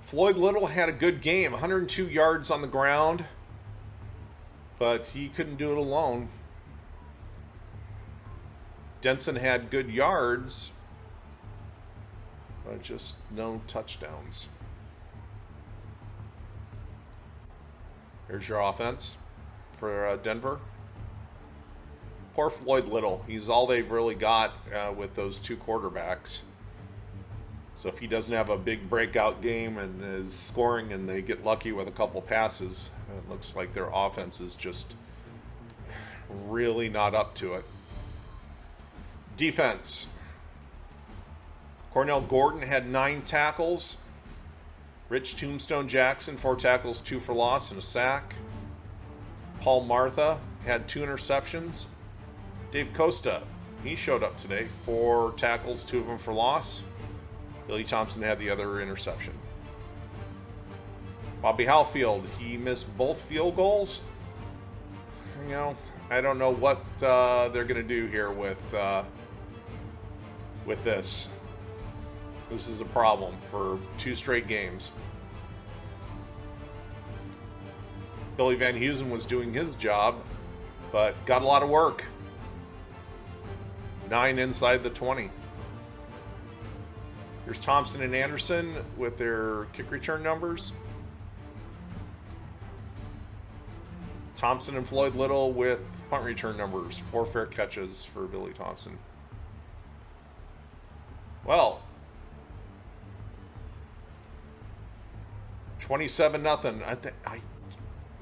Floyd Little had a good game, 102 yards on the ground, but he couldn't do it alone. Denson had good yards, but just no touchdowns. Here's your offense for Denver. Poor Floyd Little. He's all they've really got with those 2 quarterbacks. So if he doesn't have a big breakout game and is scoring and they get lucky with a couple passes, it looks like their offense is just really not up to it. Defense. Cornell Gordon had 9 tackles. Rich Tombstone Jackson, 4 tackles, 2 for loss, and a sack. Paul Martha had 2 interceptions. Dave Costa, he showed up today. 4 tackles, 2 of them for loss. Billy Thompson had the other interception. Bobby Halfield, he missed both field goals. You know, I don't know what they're going to do here with this. This is a problem for 2 straight games. Billy Van Heusen was doing his job, but got a lot of work. 9 inside the 20. Here's Thompson and Anderson with their kick return numbers. Thompson and Floyd Little with punt return numbers. 4 fair catches for Billy Thompson. Well, 27-0.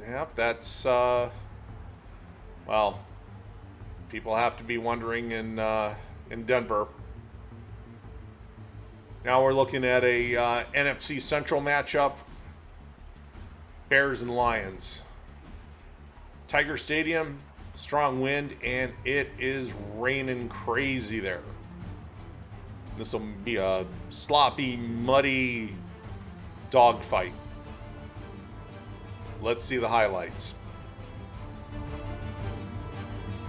Yeah, that's well, people have to be wondering in Denver. Now we're looking at a NFC Central matchup. Bears and Lions. Tiger Stadium, strong wind, and it is raining crazy there. This will be a sloppy, muddy dogfight. Let's see the highlights.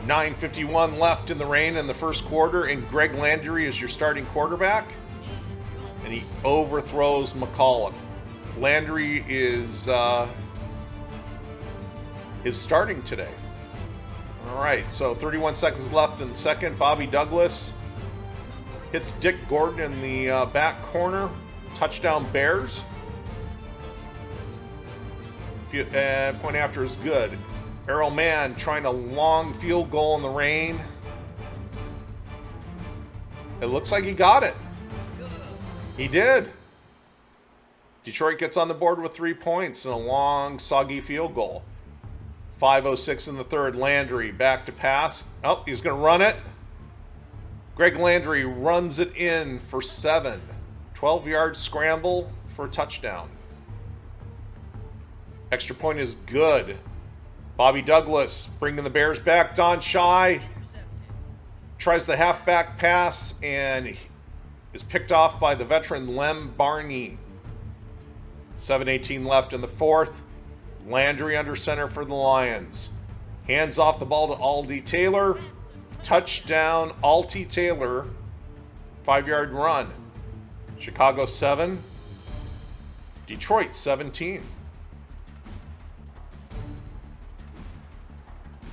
9:51 left in the rain in the first quarter, and Greg Landry is your starting quarterback. And he overthrows McCollum. Landry is starting today. All right, so 31 seconds left in the second. Bobby Douglas hits Dick Gordon in the back corner. Touchdown Bears. Point after is good. Errol Mann trying a long field goal in the rain. It looks like he got it. He did. Detroit gets on the board with 3 points and a long, soggy field goal. 5:06 in the third. Landry back to pass. Oh, he's going to run it. Greg Landry runs it in for 7. 12-yard scramble for a touchdown. Extra point is good. Bobby Douglas bringing the Bears back. Don Shy tries the halfback pass and is picked off by the veteran Lem Barney. 7:18 left in the fourth. Landry under center for the Lions. Hands off the ball to Aldi Taylor. Touchdown, Aldi Taylor. 5-yard run. Chicago 7. Detroit 17.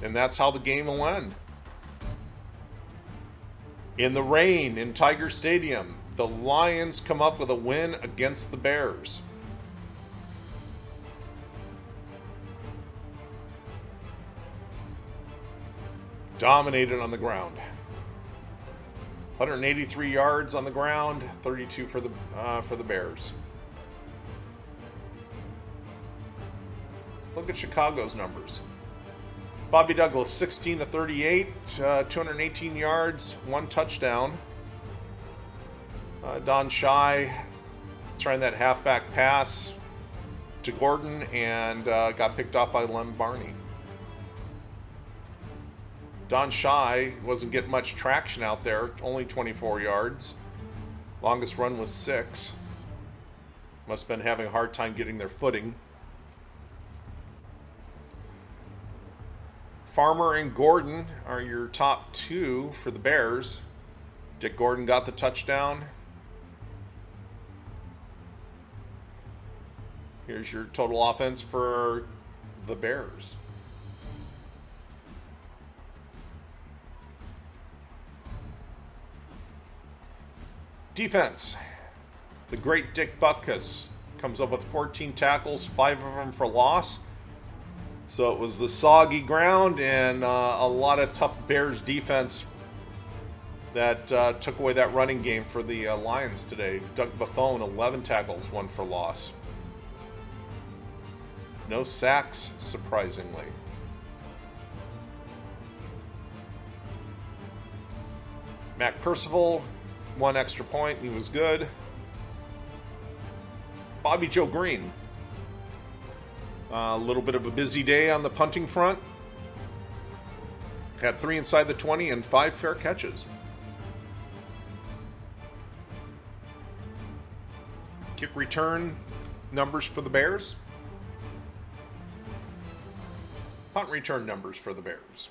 And that's how the game will end. In the rain in Tiger Stadium, the Lions come up with a win against the Bears. Dominated on the ground. 183 yards on the ground, 32 for the Bears. Let's look at Chicago's numbers. Bobby Douglas, 16 to 38, 218 yards, 1 touchdown. Don Shy trying that halfback pass to Gordon and got picked off by Lem Barney. Don Shy wasn't getting much traction out there, only 24 yards. Longest run was 6. Must have been having a hard time getting their footing. Farmer and Gordon are your top 2 for the Bears. Dick Gordon got the touchdown. Here's your total offense for the Bears. Defense. The great Dick Butkus comes up with 14 tackles, 5 of them for loss. So it was the soggy ground and a lot of tough Bears defense that took away that running game for the Lions today. Doug Buffone, 11 tackles, 1 for loss. No sacks, surprisingly. Mac Percival, 1 extra point. He was good. Bobby Joe Green. A little bit of a busy day on the punting front. Had 3 inside the 20 and 5 fair catches. Kick return numbers for the Bears. Punt return numbers for the Bears.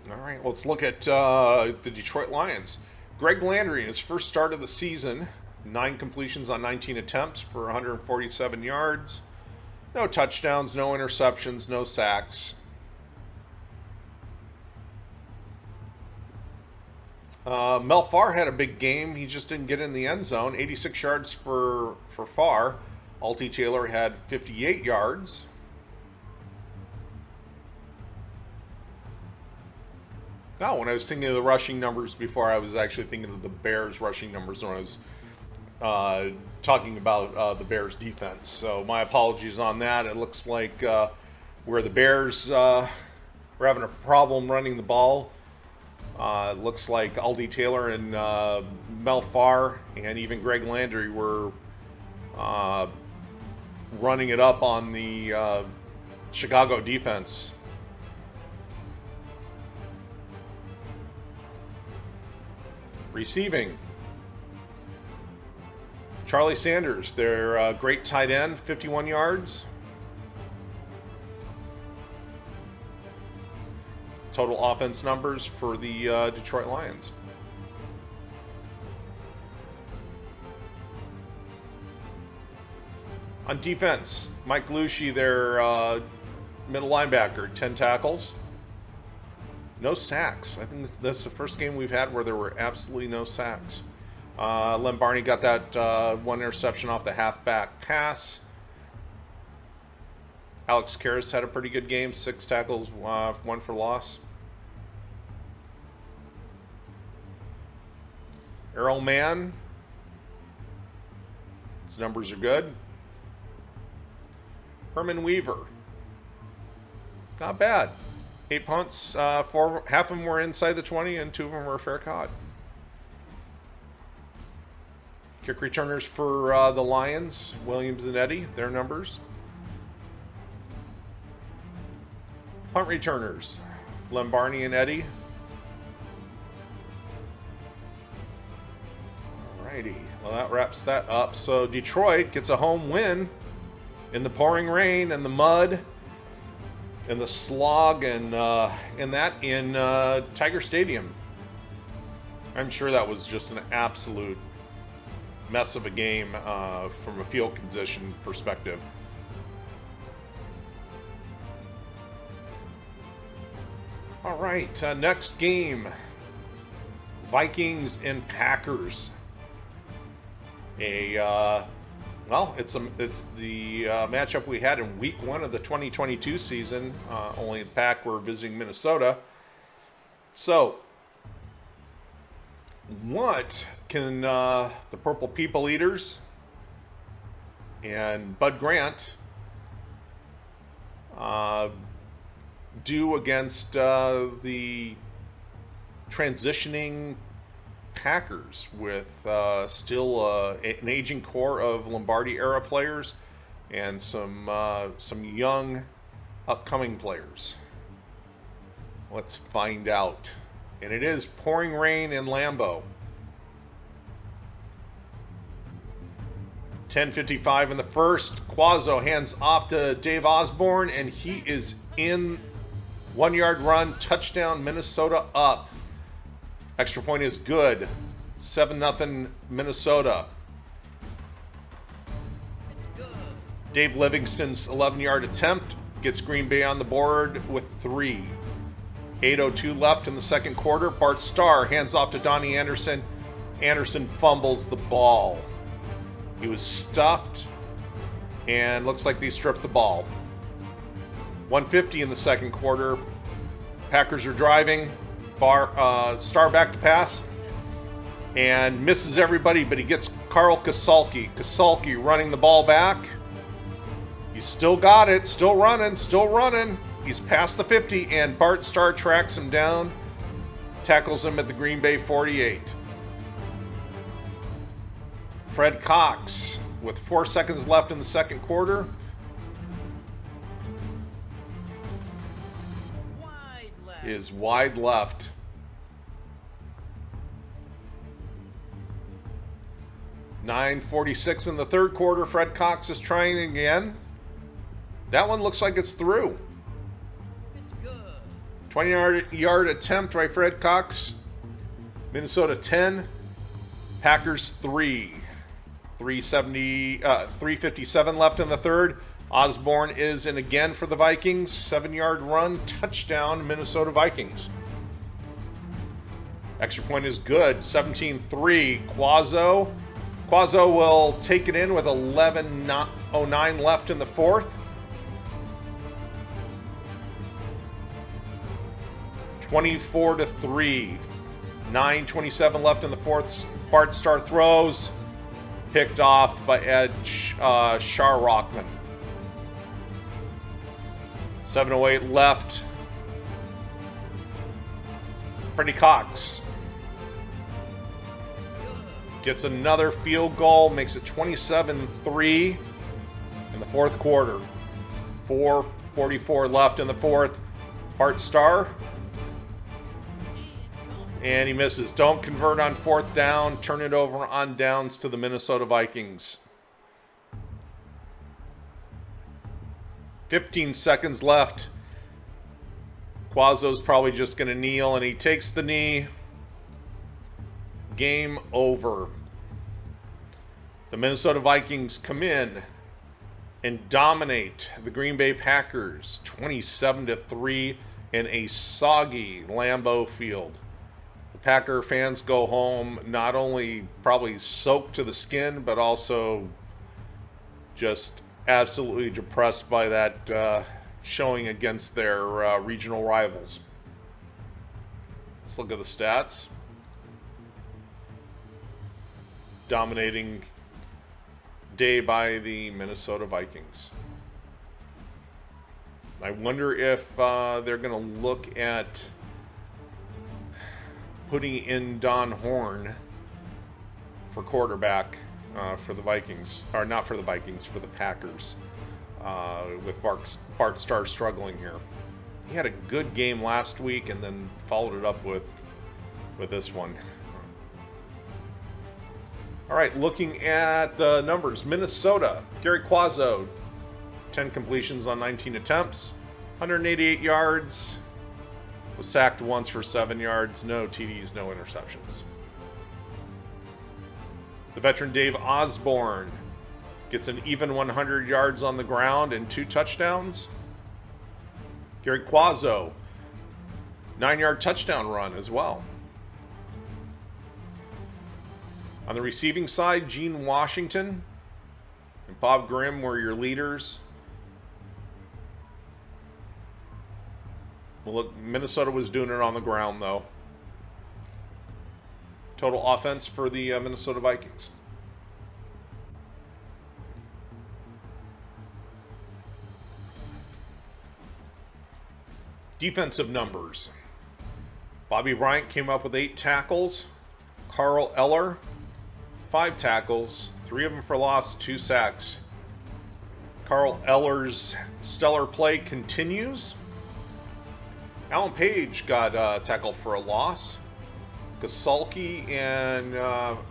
All right, let's look at the Detroit Lions. Greg Landry, in his first start of the season, 9 completions on 19 attempts for 147 yards. No touchdowns, no interceptions, no sacks. Mel Farr had a big game. He just didn't get in the end zone. 86 yards for Farr. Alty Taylor had 58 yards. No, when I was thinking of the rushing numbers before, I was actually thinking of the Bears' rushing numbers when I was talking about the Bears' defense. So my apologies on that. It looks like where the Bears were having a problem running the ball, it looks like Alty Taylor and Mel Farr and even Greg Landry were running it up on the Chicago defense. Receiving. Charlie Sanders, their great tight end, 51 yards. Total offense numbers for the Detroit Lions. On defense, Mike Lucia, their middle linebacker, 10 tackles. No sacks. I think this is the first game we've had where there were absolutely no sacks. Len Barney got that 1 interception off the halfback pass. Alex Karras had a pretty good game, 6 tackles, 1 for loss. Errol Mann, his numbers are good. Herman Weaver, not bad. 8 punts, 4, half of them were inside the 20 and 2 of them were fair caught. Kick returners for the Lions, Williams and Eddy, their numbers. Punt returners, Lombardi and Eddy. Alrighty, well that wraps that up. So Detroit gets a home win in the pouring rain and the mud and the slog and in Tiger Stadium. I'm sure that was just an absolute mess of a game from a field condition perspective. All right, next game, Vikings and Packers. It's the matchup we had in Week 1 of the 2022 season. Only the Pack were visiting Minnesota. So, what can the Purple People Eaters and Bud Grant do against the transitioning Packers with still an aging core of Lombardi era players and some young upcoming players? Let's find out. And it is pouring rain in Lambeau. 10:55 in the first. Quazzo hands off to Dave Osborne, and he is in. 1-yard run, touchdown, Minnesota up. Extra point is good. 7-0 Minnesota. Dave Livingston's 11-yard attempt gets Green Bay on the board with 3. 8:02 left in the second quarter. Bart Starr hands off to Donnie Anderson. Anderson fumbles the ball. He was stuffed, and looks like they stripped the ball. 150 in the second quarter. Packers are driving. Star back to pass. And misses everybody, but he gets Carl Kasalki. Kasalki running the ball back. He's still got it. Still running. Still running. He's past the 50, and Bart Starr tracks him down. Tackles him at the Green Bay 48. Fred Cox, with 4 seconds left in the second quarter. Is wide left. .946 in the third quarter. Fred Cox is trying again. That one looks like it's through. 20-yard attempt by Fred Cox. Minnesota 10. Packers 3. 357 left in the third. Osborne is in again for the Vikings. 7-yard run. Touchdown, Minnesota Vikings. Extra point is good. 17-3. Quazzo. Quazzo will take it in with 11:09 left in the fourth. 24-3. 9:27 left in the fourth. Bart Starr throws. Picked off by Ed Sharrockman. 7:08 left. Freddie Cox gets another field goal, makes it 27-3 in the fourth quarter. 4:44 left in the fourth. Bart Starr. And he misses. Don't convert on fourth down. Turn it over on downs to the Minnesota Vikings. 15 seconds left. Quazzo's probably just going to kneel, and he takes the knee. Game over. The Minnesota Vikings come in and dominate the Green Bay Packers 27-3 in a soggy Lambeau Field. The Packer fans go home not only probably soaked to the skin, but also just absolutely depressed by that showing against their regional rivals. Let's look at the stats. Dominating day by the Minnesota Vikings. I wonder if they're going to look at putting in Don Horn for quarterback for the Vikings. Or not for the Vikings, for the Packers. With Bart Starr struggling here. He had a good game last week and then followed it up with this one. All right, looking at the numbers. Minnesota, Gary Quazzo, 10 completions on 19 attempts, 188 yards, was sacked once for 7 yards, no TDs, no interceptions. The veteran Dave Osborne gets an even 100 yards on the ground and 2 touchdowns. Gary Quazzo, 9-yard touchdown run as well. On the receiving side, Gene Washington and Bob Grimm were your leaders. Well, look, Minnesota was doing it on the ground, though. Total offense for the Minnesota Vikings. Defensive numbers. Bobby Bryant came up with 8 tackles. Carl Eller, 5 tackles, 3 of them for loss, 2 sacks. Carl Eller's stellar play continues. Alan Page got a tackle for a loss. Gasalki and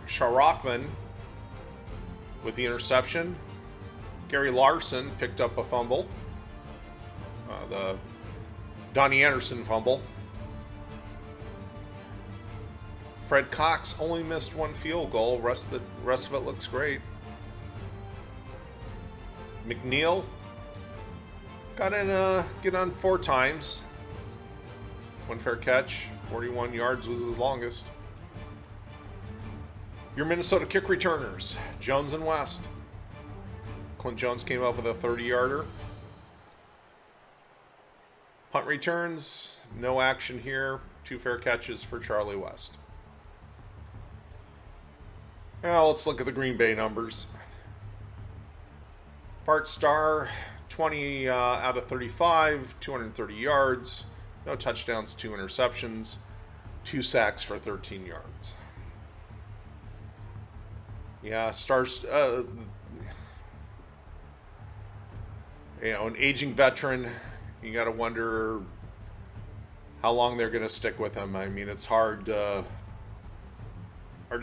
Sharrockman with the interception. Gary Larson picked up a fumble. The Donnie Anderson fumble. Fred Cox only missed 1 field goal. Rest of it looks great. McNeil got in get on 4 times. 1 fair catch. 41 yards was his longest. Your Minnesota kick returners, Jones and West. Clint Jones came up with a 30-yarder. Punt returns, no action here. 2 fair catches for Charlie West. Now let's look at the Green Bay numbers. Bart Starr, 20 out of 35, 230 yards, no touchdowns, 2 interceptions, 2 sacks for 13 yards. Yeah, Starr's, an aging veteran. You got to wonder how long they're going to stick with him. I mean, it's hard to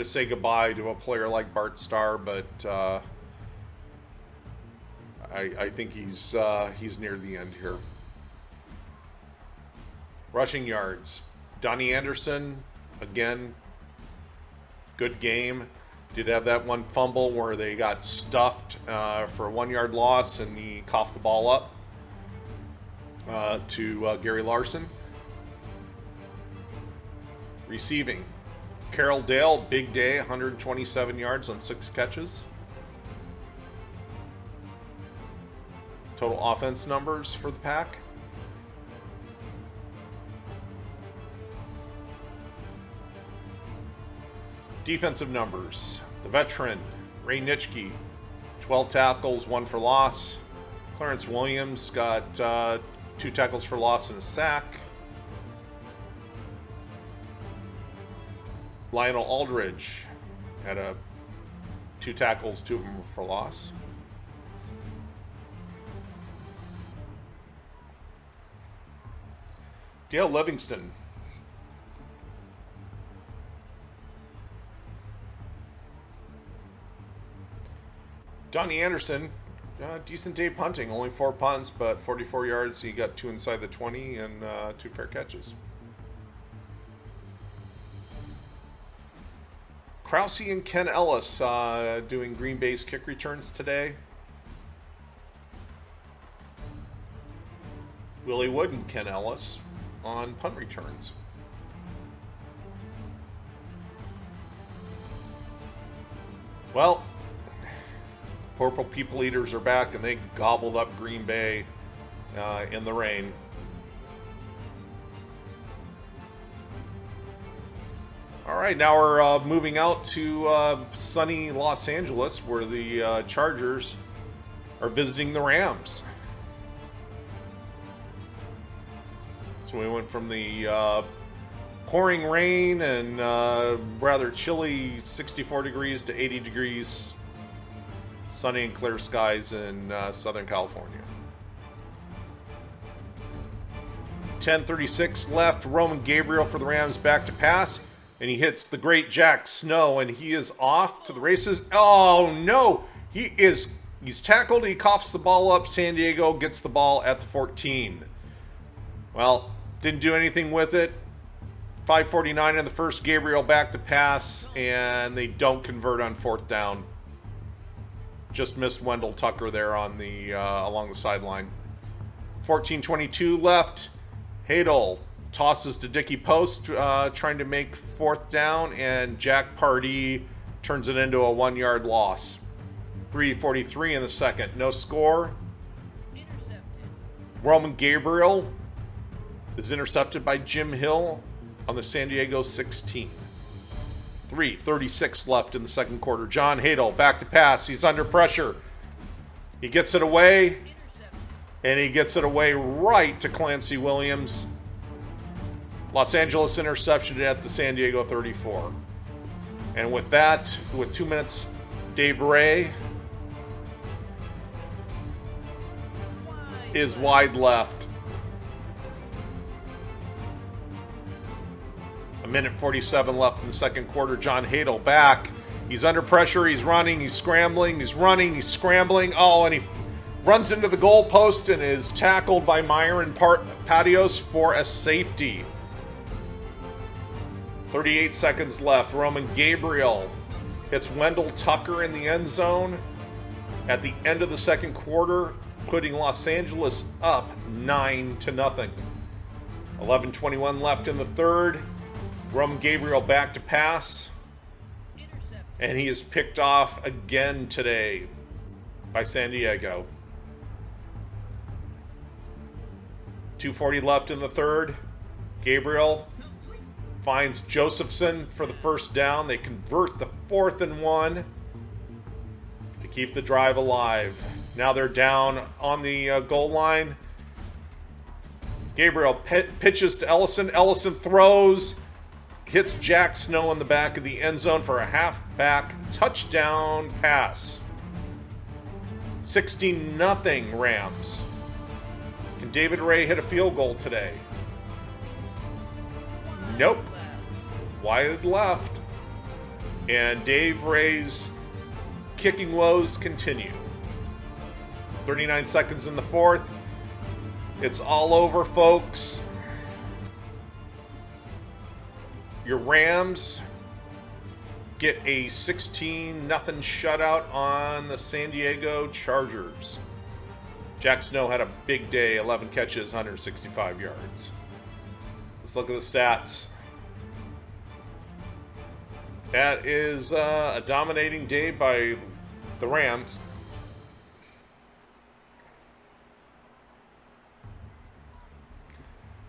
say goodbye to a player like Bart Starr, but I think he's near the end here. Rushing yards. Donnie Anderson, again, good game. Did have that one fumble where they got stuffed for a 1-yard loss, and he coughed the ball up to Gary Larson. Receiving. Carroll Dale, big day, 127 yards on 6 catches. Total offense numbers for the Pack. Defensive numbers. The veteran, Ray Nitschke, 12 tackles, 1 for loss. Clarence Williams got 2 tackles for loss and a sack. Lionel Aldridge had 2 tackles, 2 of them for loss. Dale Livingston. Donnie Anderson, decent day punting. Only 4 punts, but 44 yards. He got 2 inside the 20 and 2 fair catches. Krause and Ken Ellis doing Green Bay's kick returns today. Willie Wood and Ken Ellis on punt returns. Well, Purple People Eaters are back, and they gobbled up Green Bay in the rain. All right, now we're moving out to sunny Los Angeles, where the Chargers are visiting the Rams. So we went from the pouring rain and rather chilly 64 degrees to 80 degrees, sunny and clear skies in Southern California. 10:36 left. Roman Gabriel for the Rams back to pass, and he hits the great Jack Snow, and he is off to the races. Oh no, he's tackled. He coughs the ball up. San Diego gets the ball at the 14. Well, didn't do anything with it. 5:49 in the first. Gabriel back to pass, and they don't convert on 4th down. Just missed Wendell Tucker there on the along the sideline. 14:22 left. Hadel tosses to Dickey Post, trying to make 4th down, and Jack Pardee turns it into a 1-yard loss. 3:43 in the second. No score. Intercepted. Roman Gabriel is intercepted by Jim Hill on the San Diego 16. 3:36 left in the second quarter. John Hadel back to pass. He's under pressure. He gets it away, and he gets it away right to Clancy Williams. Los Angeles interception at the San Diego 34. And with that, with 2 minutes, Dave Ray is wide left. A minute 47 left in the second quarter. John Hadel back. He's under pressure. He's running. He's scrambling. He's running. He's scrambling. Oh, and he runs into the goalpost and is tackled by Myron Patios for a safety. 38 seconds left. Roman Gabriel hits Wendell Tucker in the end zone at the end of the second quarter, putting Los Angeles up 9-0. 11:21 left in the third. Roman Gabriel back to pass, and he is picked off again today by San Diego. 2:40 left in the third. Gabriel finds Josephson for the first down. They convert the 4th and 1 to keep the drive alive. Now they're down on the goal line. Gabriel pitches to Ellison. Ellison throws, hits Jack Snow in the back of the end zone for a halfback touchdown pass. 16-0 Rams. Can David Ray hit a field goal today? Nope. Wide left. And Dave Ray's kicking woes continue. 39 seconds in the fourth. It's all over, folks. Your Rams get a 16-0 shutout on the San Diego Chargers. Jack Snow had a big day, 11 catches, 165 yards. Let's look at the stats. That is a dominating day by the Rams.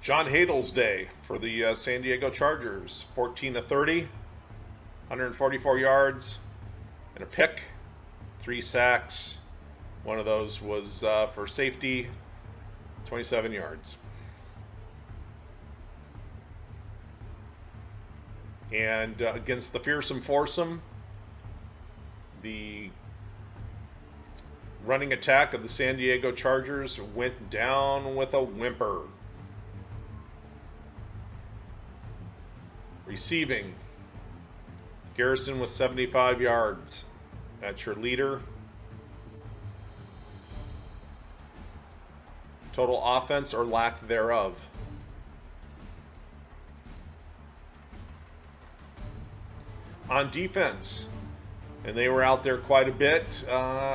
John Hadel's day for the San Diego Chargers. 14-30, 144 yards, and a pick, 3 sacks. One of those was for safety, 27 yards. And against the fearsome foursome, the running attack of the San Diego Chargers went down with a whimper. Receiving, Garrison with 75 yards. That's your leader. Total offense or lack thereof. On defense, and they were out there quite a bit.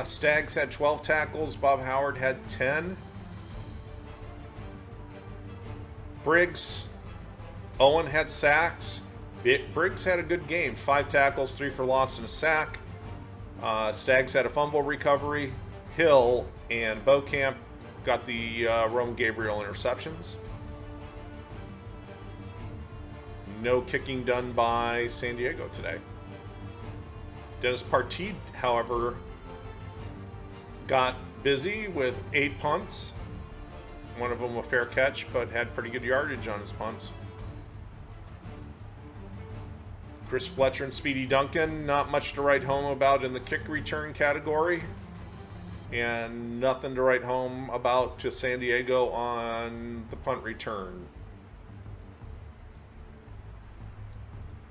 Staggs had 12 tackles. Bob Howard had 10. Briggs, Owen had sacks. Briggs had a good game. 5 tackles, 3 for loss, and a sack. Staggs had a fumble recovery. Hill and Beaucamp got the Roman Gabriel interceptions. No kicking done by San Diego today. Dennis Partee, however, got busy with 8 punts. One of them a fair catch, but had pretty good yardage on his punts. Chris Fletcher and Speedy Duncan, not much to write home about in the kick return category. And nothing to write home about to San Diego on the punt return.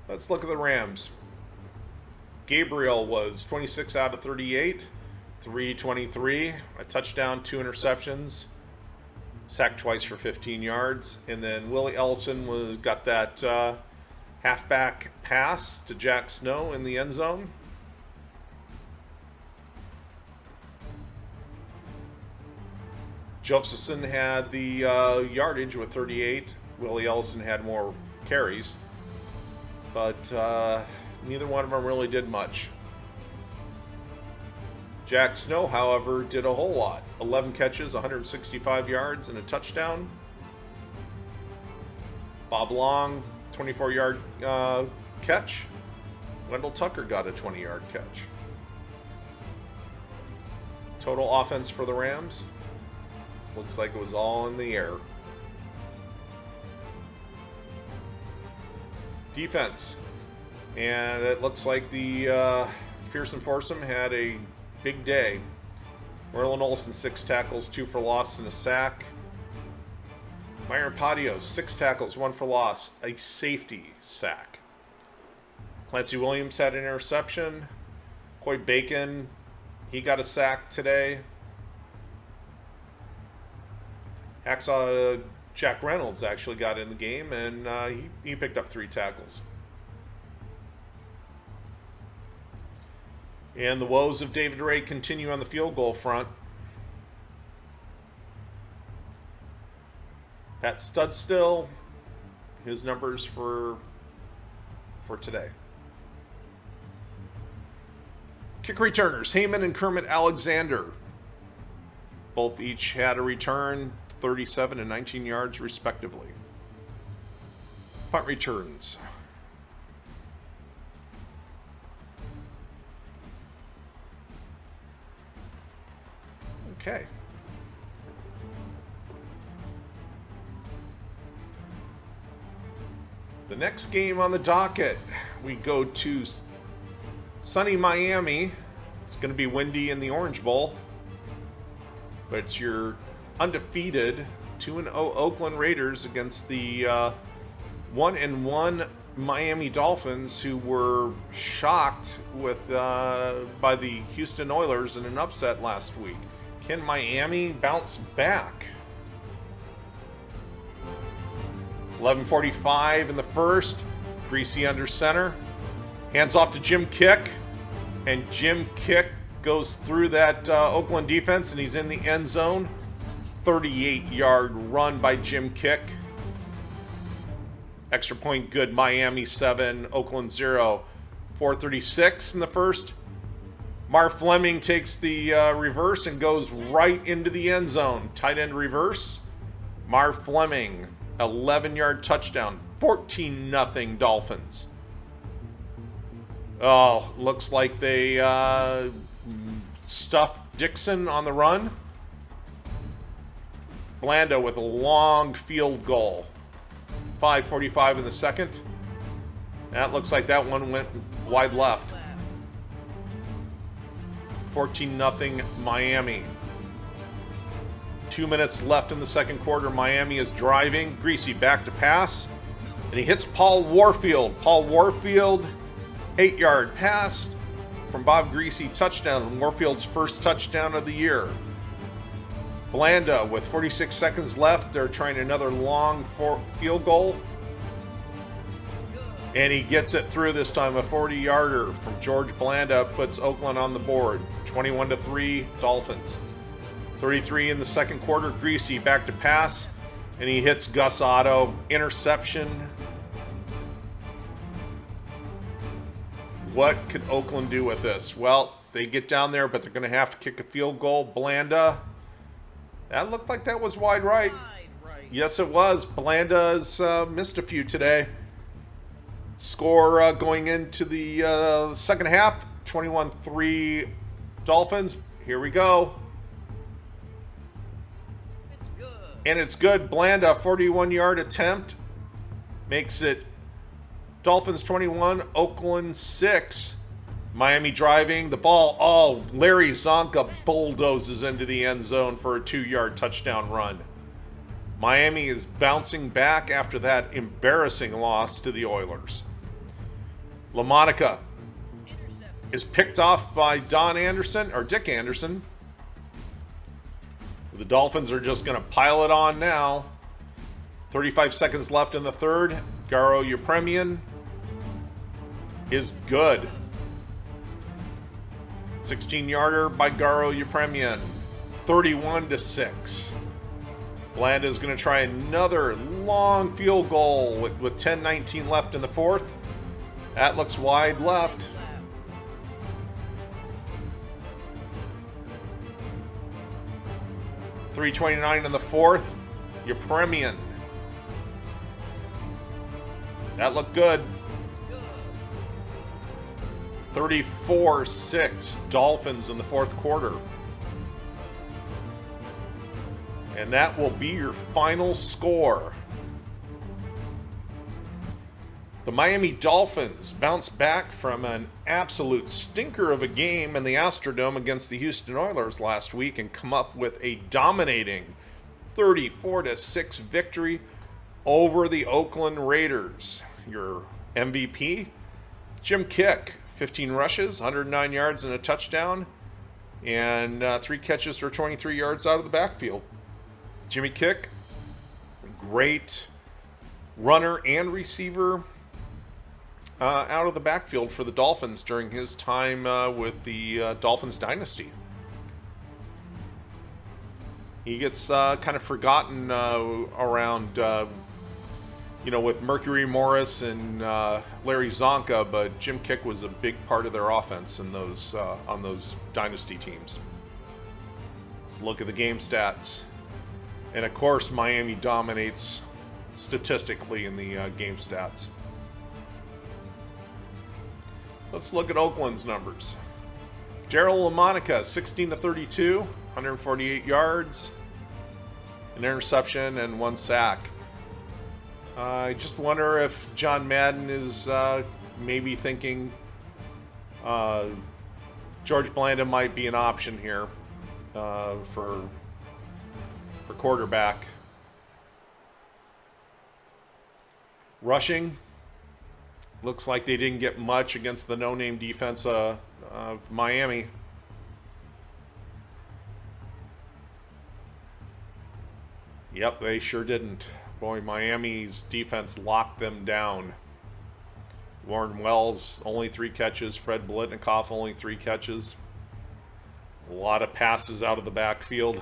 Let's look at the Rams. Gabriel was 26 out of 38, 323, a touchdown, 2 interceptions, sacked twice for 15 yards. And then Willie Ellison got that halfback pass to Jack Snow in the end zone. Josephson had the yardage with 38. Willie Ellison had more carries. But neither one of them really did much. Jack Snow, however, did a whole lot. 11 catches, 165 yards, and a touchdown. Bob Long, 24-yard catch. Wendell Tucker got a 20-yard catch. Total offense for the Rams. Looks like it was all in the air. Defense. And it looks like the fearsome foursome had a big day. Merlin Olsen, 6 tackles, 2 for loss, and a sack. Myron Patios, 6 tackles, 1 for loss, a safety sack. Clancy Williams had an interception. Coy Bacon, he got a sack today. Hacksaw Jack Reynolds actually got in the game, and he picked up 3 tackles. And the woes of David Ray continue on the field goal front. Pat Studstill, his numbers for today. Kick returners, Heyman and Kermit Alexander. Both each had a return. 37 and 19 yards respectively. Punt returns. Okay. The next game on the docket, we go to sunny Miami. It's going to be windy in the Orange Bowl, but it's your undefeated 2-0 Oakland Raiders against the 1-1 Miami Dolphins, who were shocked with by the Houston Oilers in an upset last week. Can Miami bounce back? 11:45 in the first. Greasy under center. Hands off to Jim Kick. And Jim Kick goes through that Oakland defense, and he's in the end zone. 38-yard run by Jim Kick. Extra point good. Miami 7, Oakland 0. 4:36 in the first. Mar Fleming takes the reverse and goes right into the end zone. Tight end reverse. Mar Fleming, 11-yard touchdown. 14-0 Dolphins. Oh, looks like they stuffed Dixon on the run. Blanda with a long field goal. 5:45 in the second. That looks like that one went wide left. 14-0 Miami. 2 minutes left in the second quarter. Miami is driving. Greasy back to pass. And he hits Paul Warfield. Paul Warfield, 8-yard pass from Bob Greasy, touchdown. Warfield's first touchdown of the year. Blanda with 46 seconds left. They're trying another long field goal. And he gets it through this time. A 40-yarder from George Blanda puts Oakland on the board. 21-3 Dolphins. 33 in the second quarter. Greasy back to pass. And he hits Gus Otto. Interception. What could Oakland do with this? Well, they get down there, but they're going to have to kick a field goal. Blanda. That looked like that was wide right. Yes, it was. Blanda's missed a few today. Score going into the second half. 21-3 Dolphins. Here we go. It's good. And it's good. Blanda, 41-yard attempt. Makes it Dolphins 21, Oakland 6. Miami driving the ball. Oh, Larry Zonka bulldozes into the end zone for a 2-yard touchdown run. Miami is bouncing back after that embarrassing loss to the Oilers. LaMonica is picked off by Dick Anderson. The Dolphins are just going to pile it on now. 35 seconds left in the third. Garo Yepremian is good. 16-yarder by Garo Yepremian. 31-6. Blanda is going to try another long field goal with 10:19 left in the fourth. That looks wide left. .329 in the fourth. Yepremian. That looked good. 34-6 Dolphins in the fourth quarter. And that will be your final score. The Miami Dolphins bounce back from an absolute stinker of a game in the Astrodome against the Houston Oilers last week and come up with a dominating 34-6 victory over the Oakland Raiders. Your MVP, Jim Kick, 15 rushes, 109 yards and a touchdown, and 3 catches for 23 yards out of the backfield. Jimmy Kick, great runner and receiver out of the backfield for the Dolphins during his time with the Dolphins dynasty. He gets kind of forgotten around, with Mercury Morris and Larry Zonka, but Jim Kick was a big part of their offense in those on those dynasty teams. Let's look at the game stats. And of course, Miami dominates statistically in the game stats. Let's look at Oakland's numbers. Darryl LaMonica, 16 to 32, 148 yards, an interception, and 1 sack. I just wonder if John Madden is maybe thinking George Blanda might be an option here for quarterback. Rushing, looks like they didn't get much against the no-name defense of Miami. Yep, they sure didn't. Boy, Miami's defense locked them down. Warren Wells, only 3 catches. Fred Biletnikoff, only 3 catches. A lot of passes out of the backfield.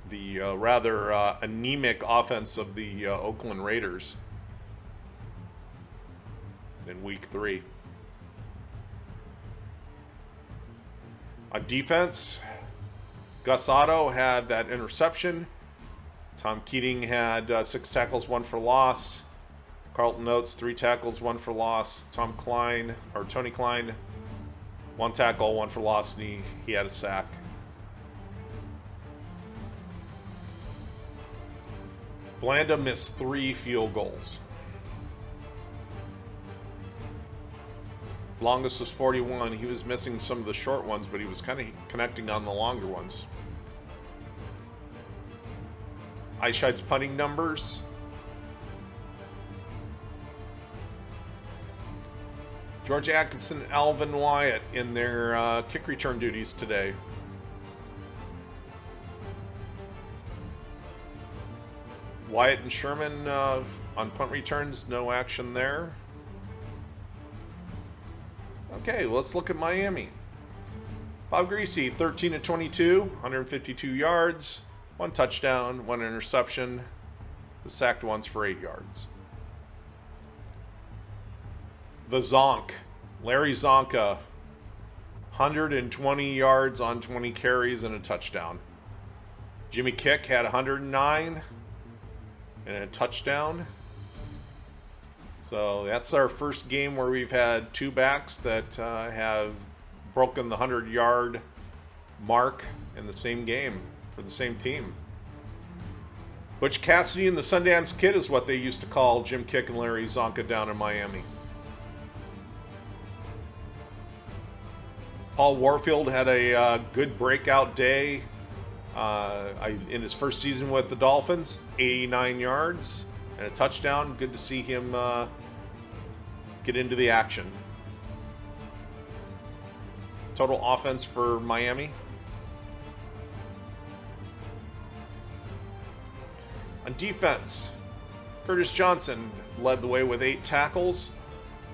The rather anemic offense of the Oakland Raiders in Week 3. On defense, Gus Otto had that interception. Tom Keating had 6 tackles, 1 for loss. Carlton Oates, 3 tackles, 1 for loss. Tony Klein, 1 tackle, 1 for loss, and he had a sack. Blanda missed 3 field goals. Longest was 41. He was missing some of the short ones, but he was kind of connecting on the longer ones. Eisheid's punting numbers. George Atkinson and Alvin Wyatt in their kick return duties today. Wyatt and Sherman on punt returns, no action there. Okay, let's look at Miami. Bob Greasy, 13 to 22, 152 yards, 1 touchdown, 1 interception, was sacked once for 8 yards. The Zonk, Larry Zonka, 120 yards on 20 carries and a touchdown. Jimmy Kick had 109 and a touchdown. So that's our first game where we've had 2 backs that have broken the 100-yard mark in the same game for the same team. Butch Cassidy and the Sundance Kid is what they used to call Jim Kick and Larry Zonka down in Miami. Paul Warfield had a good breakout day in his first season with the Dolphins, 89 yards and a touchdown. Good to see him get into the action. Total offense for Miami. On defense, Curtis Johnson led the way with 8 tackles.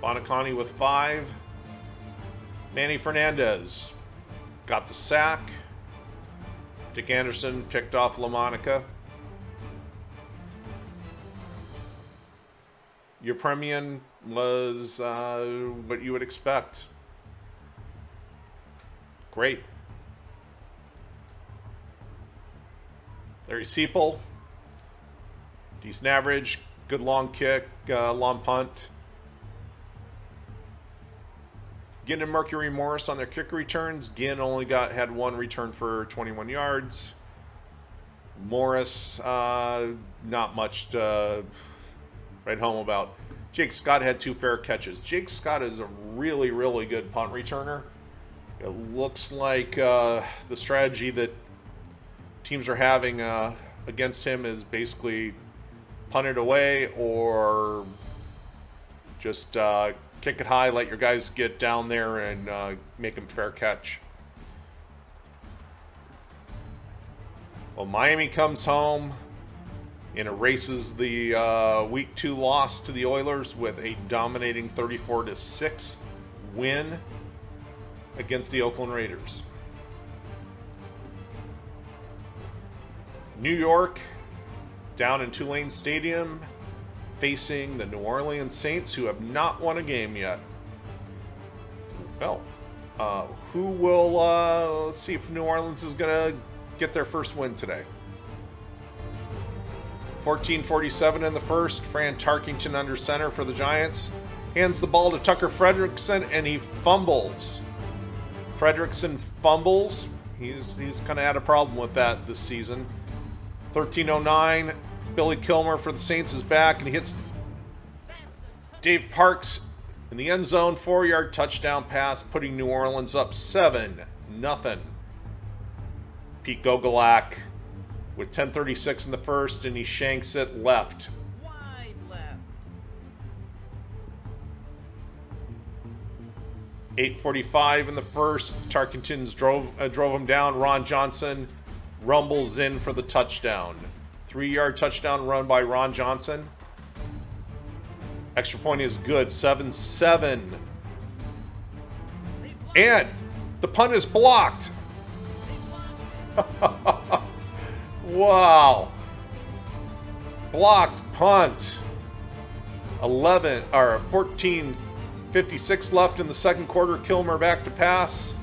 Bonacani with 5. Manny Fernandez got the sack. Dick Anderson picked off LaMonica. Your premium was what you would expect. Great. Larry Seipel, decent average, good long kick, long punt. Ginn and Mercury Morris on their kick returns. Ginn only had 1 return for 21 yards. Morris, not much to write home about. Jake Scott had 2 fair catches. Jake Scott is a really, really good punt returner. It looks like the strategy that teams are having against him is basically punt it away or just kick it high, let your guys get down there and make them fair catch. Well, Miami comes home and erases the Week 2 loss to the Oilers with a dominating 34-6 win against the Oakland Raiders. New York, down in Tulane Stadium, facing the New Orleans Saints, who have not won a game yet. Well, Who will, let's see if New Orleans is going to get their first win today. 14:47 in the first. Fran Tarkington under center for the Giants. Hands the ball to Tucker Frederickson, and he fumbles. Frederickson fumbles. He's kind of had a problem with that this season. 13:09. Billy Kilmer for the Saints is back, and he hits Dave Parks in the end zone. 4-yard touchdown pass, putting New Orleans up 7-0. Pete Gogolak with 10:36 in the first, and he shanks it left. Wide left. 8:45 in the first. Tarkington's drove him down. Ron Johnson rumbles in for the touchdown. 3-yard touchdown run by Ron Johnson. Extra point is good. 7-7. And the punt is blocked. Wow. Blocked punt. 14:56 left in the second quarter. Kilmer back to pass.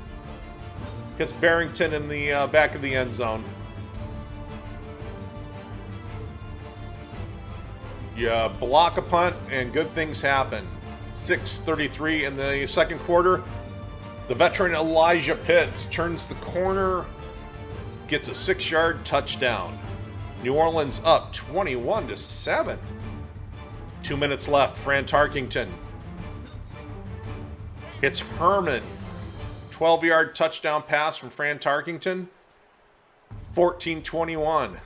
Hits Barrington in the back of the end zone. You block a punt and good things happen. 6:33 in the second quarter. The veteran Elijah Pitts turns the corner, gets a 6-yard touchdown. New Orleans up 21-7. 2 minutes left. Fran Tarkington hits Herman. 12-yard touchdown pass from Fran Tarkington. 14:21.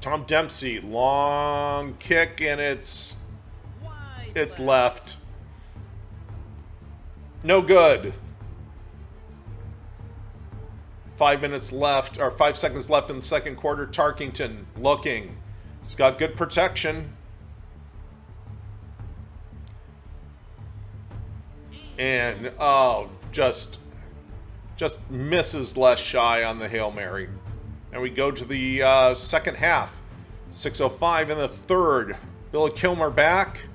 Tom Dempsey, long kick, and it's left. No good. 5 minutes left, or 5 seconds left in the second quarter. Tarkington looking. He's got good protection. And, just misses less shy on the Hail Mary. And we go to the second half. 6:05 in the third. Billy Kilmer back,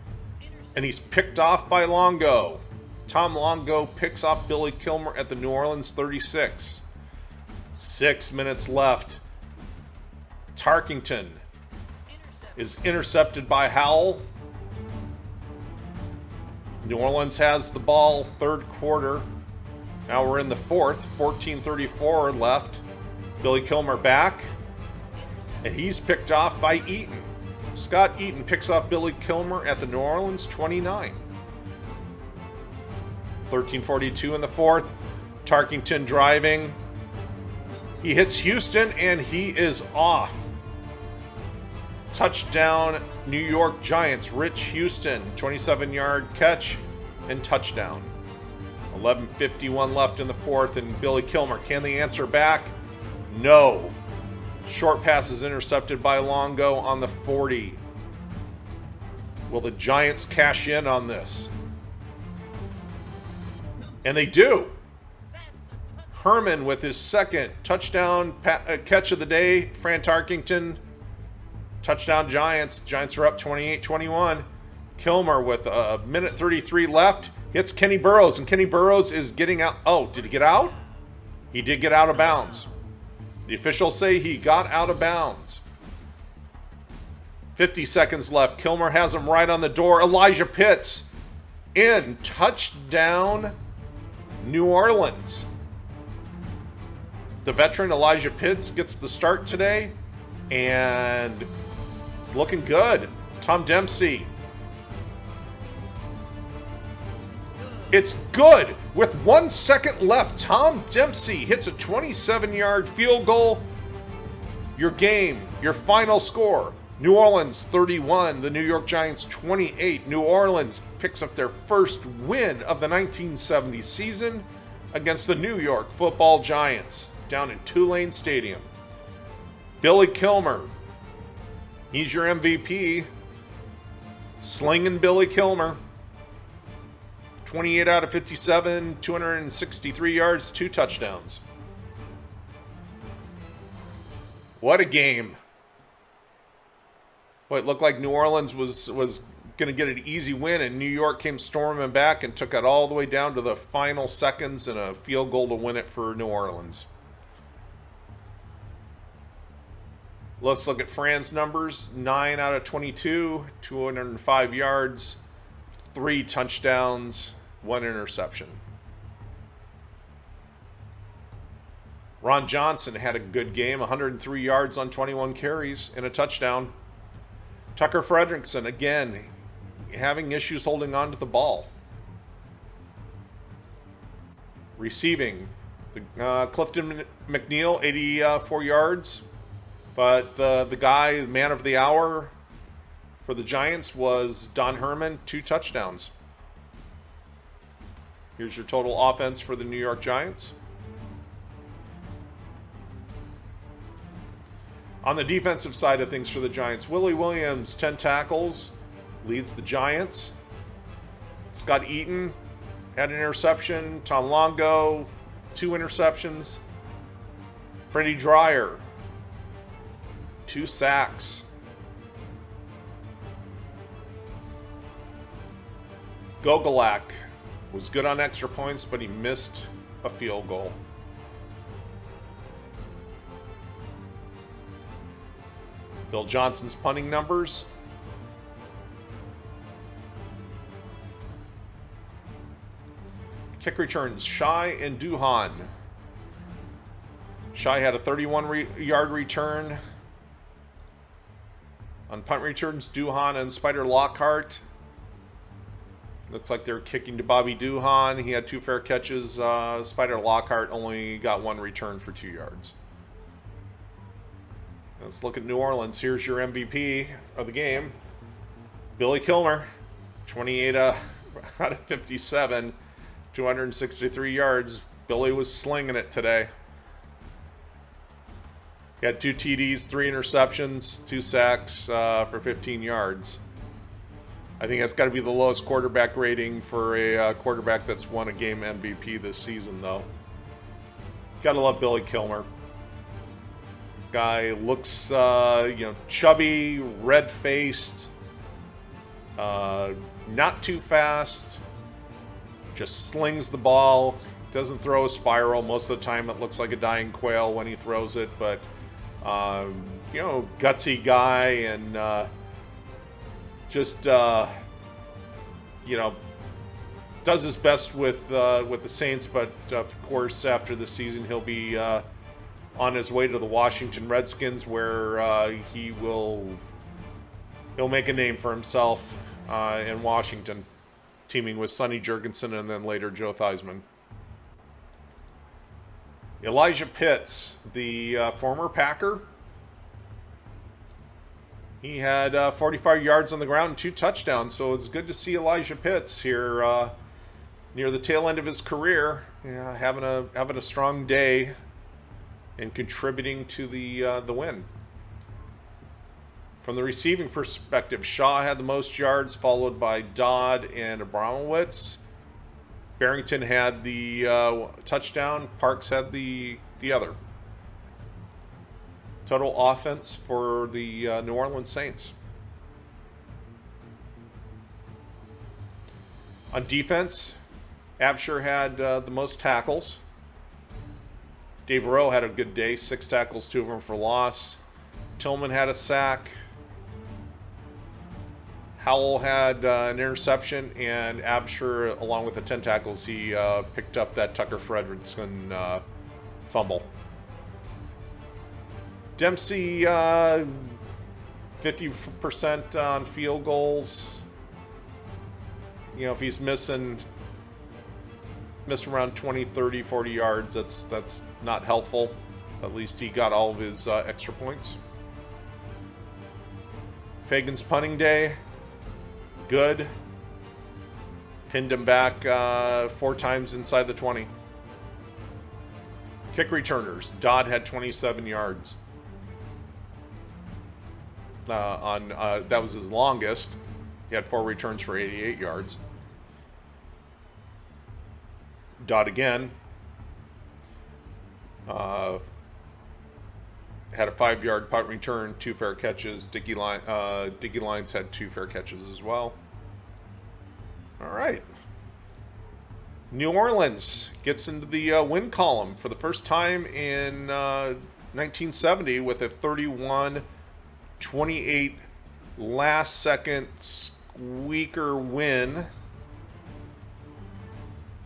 and he's picked off by Longo. Tom Longo picks off Billy Kilmer at the New Orleans 36. 6 minutes left. Tarkington is intercepted by Howell. New Orleans has the ball third quarter. Now we're in the fourth. 14:34 left. Billy Kilmer back, and he's picked off by Eaton. Scott Eaton picks off Billy Kilmer at the New Orleans 29. 13:42 in the fourth. Tarkington driving. He hits Houston, and he is off. Touchdown, New York Giants. Rich Houston, 27-yard catch and touchdown. 11:51 left in the fourth, and Billy Kilmer, can they answer back? No. Short pass is intercepted by Longo on the 40. Will the Giants cash in on this? And they do. Herman with his second touchdown catch of the day. Fran Tarkington, touchdown Giants. Giants are up 28-21. Kilmer with a minute 33 left. Hits Kenny Burrows, and Kenny Burrows is getting out. Oh, did he get out? He did get out of bounds. The officials say he got out of bounds. 50 seconds left. Kilmer has him right on the door. Elijah Pitts in. Touchdown, New Orleans. The veteran Elijah Pitts gets the start today, and it's looking good. Tom Dempsey. It's good. With 1 second left, Tom Dempsey hits a 27-yard field goal. Your game, your final score, New Orleans 31, the New York Giants 28. New Orleans picks up their first win of the 1970 season against the New York Football Giants down in Tulane Stadium. Billy Kilmer, he's your MVP. Slinging Billy Kilmer. 28 out of 57, 263 yards, 2 touchdowns. What a game. Boy, it looked like New Orleans was going to get an easy win, and New York came storming back and took it all the way down to the final seconds and a field goal to win it for New Orleans. Let's look at Fran's numbers. 9 out of 22, 205 yards, 3 touchdowns, 1 interception. Ron Johnson had a good game, 103 yards on 21 carries and a touchdown. Tucker Frederickson, again, having issues holding on to the ball. Receiving, Clifton McNeil, 84 yards. But the guy, man of the hour for the Giants was Don Herman, 2 touchdowns. Here's your total offense for the New York Giants. On the defensive side of things for the Giants, Willie Williams, 10 tackles, leads the Giants. Scott Eaton had an interception. Tom Longo, 2 interceptions. Freddie Dreyer, 2 sacks. Gogolak was good on extra points, but he missed a field goal. Bill Johnson's punting numbers. Kick returns, Shai and Duhan. Shai had a 31-yard return. On punt returns, Duhan and Spider Lockhart. Looks like they're kicking to Bobby Duhan. He had 2 fair catches. Spider Lockhart only got 1 return for 2 yards. Let's look at New Orleans. Here's your MVP of the game. Billy Kilmer, 28 out of 57, 263 yards. Billy was slinging it today. He had 2 TDs, 3 interceptions, 2 sacks for 15 yards. I think that's got to be the lowest quarterback rating for a quarterback that's won a game MVP this season, though. Got to love Billy Kilmer. Guy looks, chubby, red-faced, not too fast, just slings the ball, doesn't throw a spiral. Most of the time it looks like a dying quail when he throws it, but, gutsy guy and does his best with the Saints, but, of course, after the season he'll be on his way to the Washington Redskins, where he'll make a name for himself in Washington, teaming with Sonny Jurgensen and then later Joe Theismann. Elijah Pitts, the former Packer, he had 45 yards on the ground and 2 touchdowns, so it's good to see Elijah Pitts here near the tail end of his career, having a strong day and contributing to the win. From the receiving perspective, Shaw had the most yards, followed by Dodd and Abramowitz. Barrington had the touchdown. Parks had the other. Total offense for the New Orleans Saints. On defense, Absher had the most tackles. Dave Rowe had a good day, 6 tackles, 2 of them for loss. Tillman had a sack. Howell had an interception, and Absher, along with the 10 tackles, he picked up that Tucker Frederickson fumble. Dempsey, 50% on field goals. If he's missing around 20, 30, 40 yards, that's not helpful. At least he got all of his extra points. Fagan's punting day, good. Pinned him back 4 times inside the 20. Kick returners, Dodd had 27 yards. That was his longest. He had 4 returns for 88 yards. Dodd again had a 5-yard punt return, 2 fair catches. Dickie Lyons had 2 fair catches as well. All right. New Orleans gets into the win column for the first time in 1970 with a 31-28 last-second squeaker win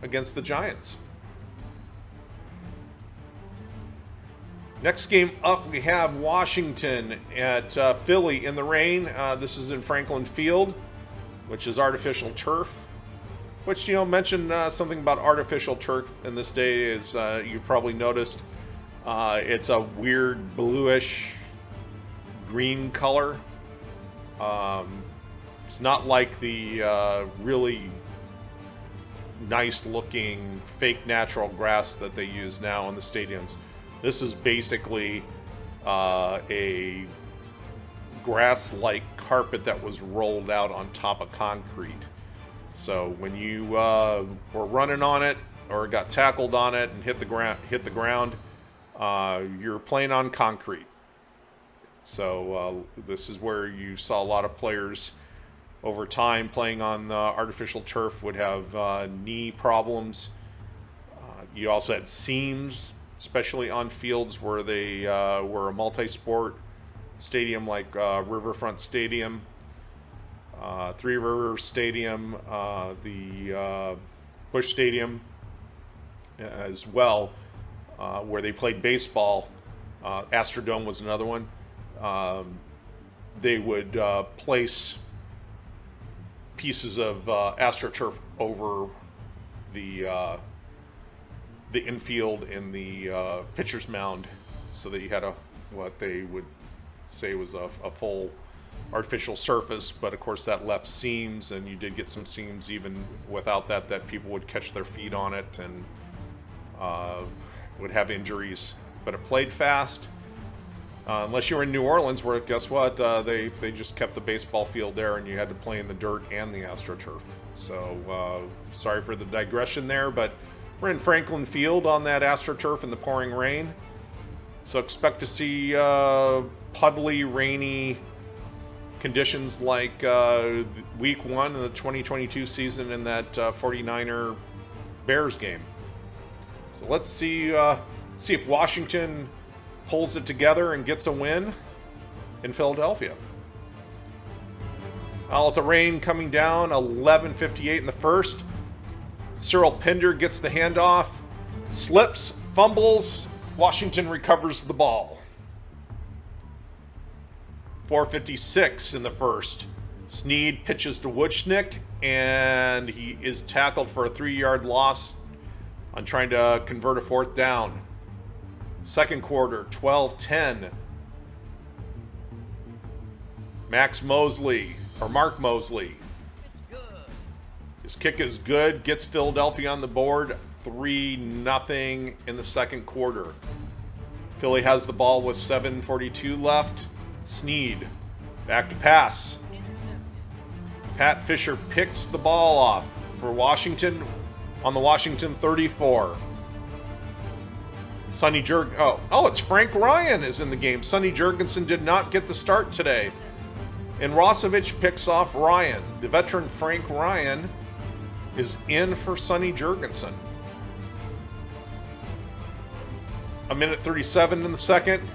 against the Giants. Next game up, we have Washington at Philly in the rain. This is in Franklin Field, which is artificial turf. Which, mentioned something about artificial turf in this day is you've probably noticed it's a weird bluish green color. It's not like the really nice looking fake natural grass that they use now in the stadiums. This is basically a grass-like carpet that was rolled out on top of concrete. So when you were running on it or got tackled on it and hit the ground, you're playing on concrete. So this is where you saw a lot of players over time playing on artificial turf would have knee problems. You also had seams, especially on fields where they were a multi-sport stadium like Riverfront Stadium, Three Rivers Stadium, the Busch Stadium as well, where they played baseball. Astrodome was another one. They would place pieces of AstroTurf over the infield in the pitcher's mound, so that you had what they would say was a full artificial surface. But of course that left seams, and you did get some seams even without that people would catch their feet on it and would have injuries. But it played fast. Unless you were in New Orleans, where guess what, they just kept the baseball field there, and you had to play in the dirt and the AstroTurf. So sorry for the digression there, but we're in Franklin Field on that AstroTurf in the pouring rain. So expect to see puddly, rainy conditions like week 1 of the 2022 season in that 49er Bears game. So let's see if Washington pulls it together and gets a win in Philadelphia. With the rain coming down, 11:58 in the first. Cyril Pinder gets the handoff, slips, fumbles. Washington recovers the ball. 4:56 in the first. Snead pitches to Wuchnick, and he is tackled for a 3-yard loss on trying to convert a 4th down. Second quarter, 12-10. Mark Mosley. His kick is good, gets Philadelphia on the board, 3-0 in the second quarter. Philly has the ball with 7:42 left. Snead, back to pass. Pat Fisher picks the ball off for Washington on the Washington 34. It's Frank Ryan is in the game. Sonny Jurgensen did not get the start today. And Rosevich picks off Ryan. The veteran Frank Ryan is in for Sonny Jurgensen. 1:37 in the second.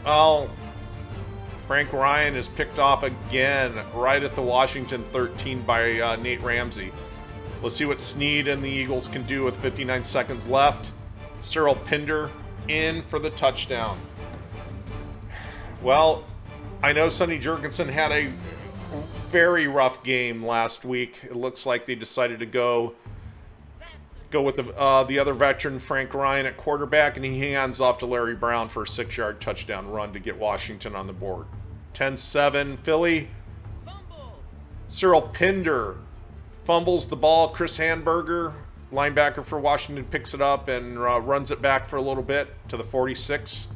Frank Ryan is picked off again right at the Washington 13 by Nate Ramsey. Let's see what Snead and the Eagles can do with 59 seconds left. Cyril Pinder in for the touchdown. Well, I know Sonny Jurgensen had a very rough game last week. It looks like they decided to go with the other veteran, Frank Ryan, at quarterback, and he hands off to Larry Brown for a 6-yard touchdown run to get Washington on the board. 10-7 Philly. Cyril Pinder fumbles the ball. Chris Hanberger, linebacker for Washington, picks it up and runs it back for a little bit to the 46.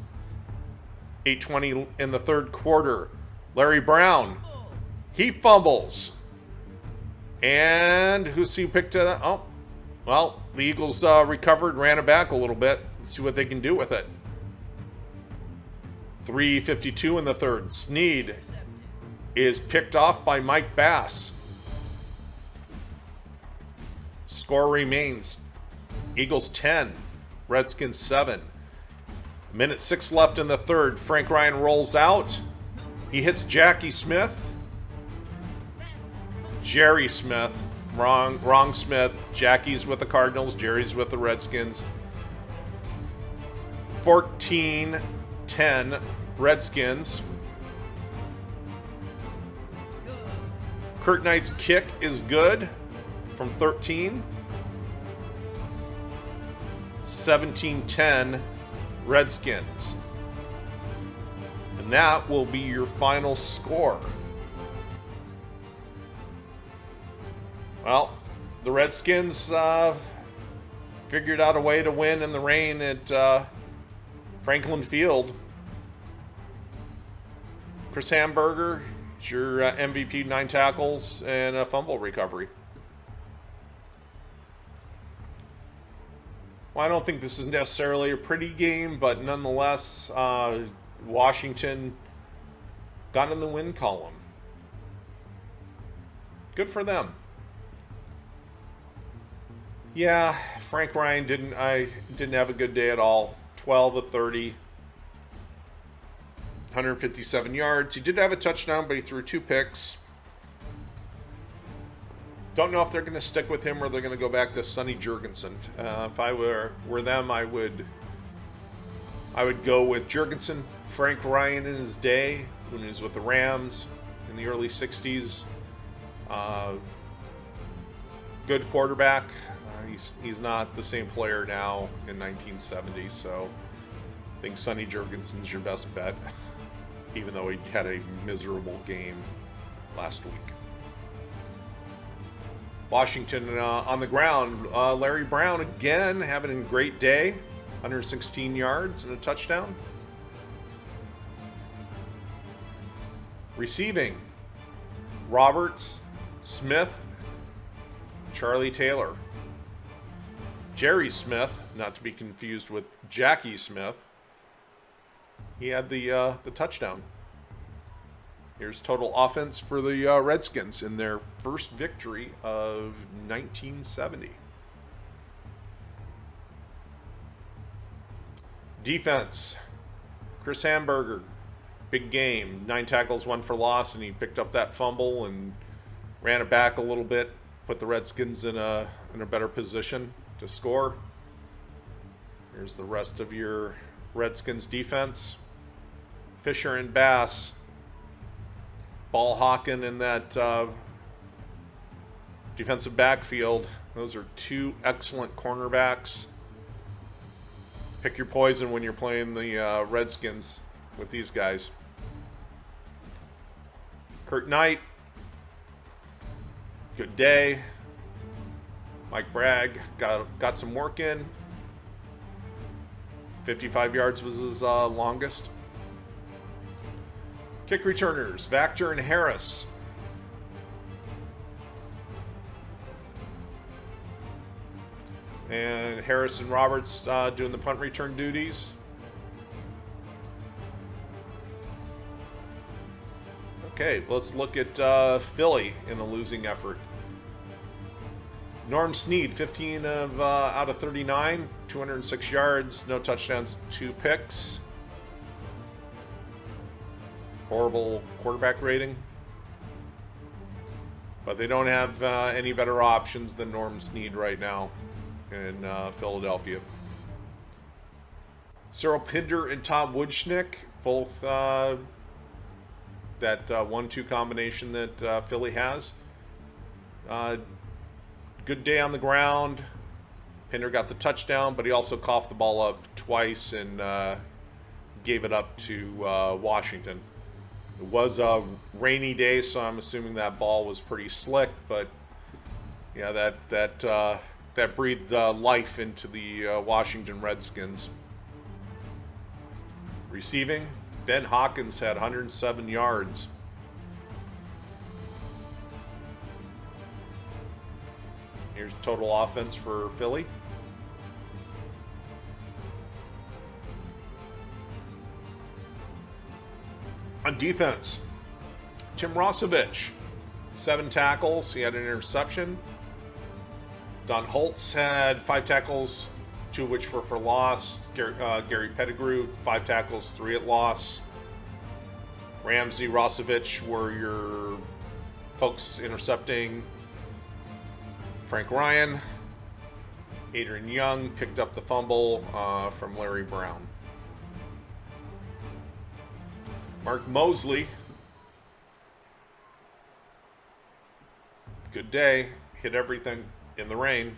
8:20 in the third quarter. Larry Brown, he fumbles. And who picked it up? The Eagles recovered, ran it back a little bit. Let's see what they can do with it. 3:52 in the third. Snead is picked off by Mike Bass. Score remains Eagles 10, Redskins 7. Minute 6 left in the third. Frank Ryan rolls out. He hits Jackie Smith. Jerry Smith. Wrong Smith. Jackie's with the Cardinals. Jerry's with the Redskins. 14-10 Redskins. Kurt Knight's kick is good from 13. 17-10 Redskins. And that will be your final score. Well, the Redskins figured out a way to win in the rain at Franklin Field. Chris Hamburger, your MVP, 9 tackles and a fumble recovery. Well, I don't think this is necessarily a pretty game, but nonetheless, Washington got in the win column. Good for them. Yeah, Frank Ryan didn't have a good day at all. 12 of 30, 157 yards. He did have a touchdown, but he threw 2 picks. Don't know if they're going to stick with him or they're going to go back to Sonny Jurgensen. If I were them, I would go with Jurgensen. Frank Ryan in his day, when he was with the Rams in the early 60s. Good quarterback. He's not the same player now in 1970, so I think Sonny Jurgensen's your best bet, even though he had a miserable game last week. Washington on the ground. Larry Brown again having a great day. 116 yards and a touchdown. Receiving. Roberts, Smith, Charlie Taylor. Jerry Smith, not to be confused with Jackie Smith. He had the touchdown. Here's total offense for the Redskins in their first victory of 1970. Defense. Chris Hamburger, big game. 9 tackles, 1 for loss, and he picked up that fumble and ran it back a little bit, put the Redskins in a better position to score. Here's the rest of your Redskins defense. Fisher and Bass. Ball hawking in that defensive backfield. Those are 2 excellent cornerbacks. Pick your poison when you're playing the Redskins with these guys. Kurt Knight, good day. Mike Bragg got some work in. 55 yards was his longest. Kick returners, Vactor and Harris. And Harris and Roberts doing the punt return duties. Okay, let's look at Philly in a losing effort. Norm Snead, 15 out of 39, 206 yards, no touchdowns, 2 picks. Horrible quarterback rating. But they don't have any better options than Norm Snead right now in Philadelphia. Cyril Pinder and Tom Woodschnick, both that 1-2 combination that Philly has. Good day on the ground. Pinder got the touchdown, but he also coughed the ball up twice and gave it up to Washington. It was a rainy day, so I'm assuming that ball was pretty slick, but yeah, that breathed life into the Washington Redskins. Receiving, Ben Hawkins had 107 yards. Here's total offense for Philly. On defense, Tim Rosevich, 7 tackles. He had an interception. Don Holtz had 5 tackles, 2 of which were for loss. Gary Pettigrew, 5 tackles, 3 at loss. Ramsey, Rosevich were your folks intercepting. Frank Ryan, Adrian Young picked up the fumble from Larry Brown. Mark Mosley, good day, hit everything in the rain.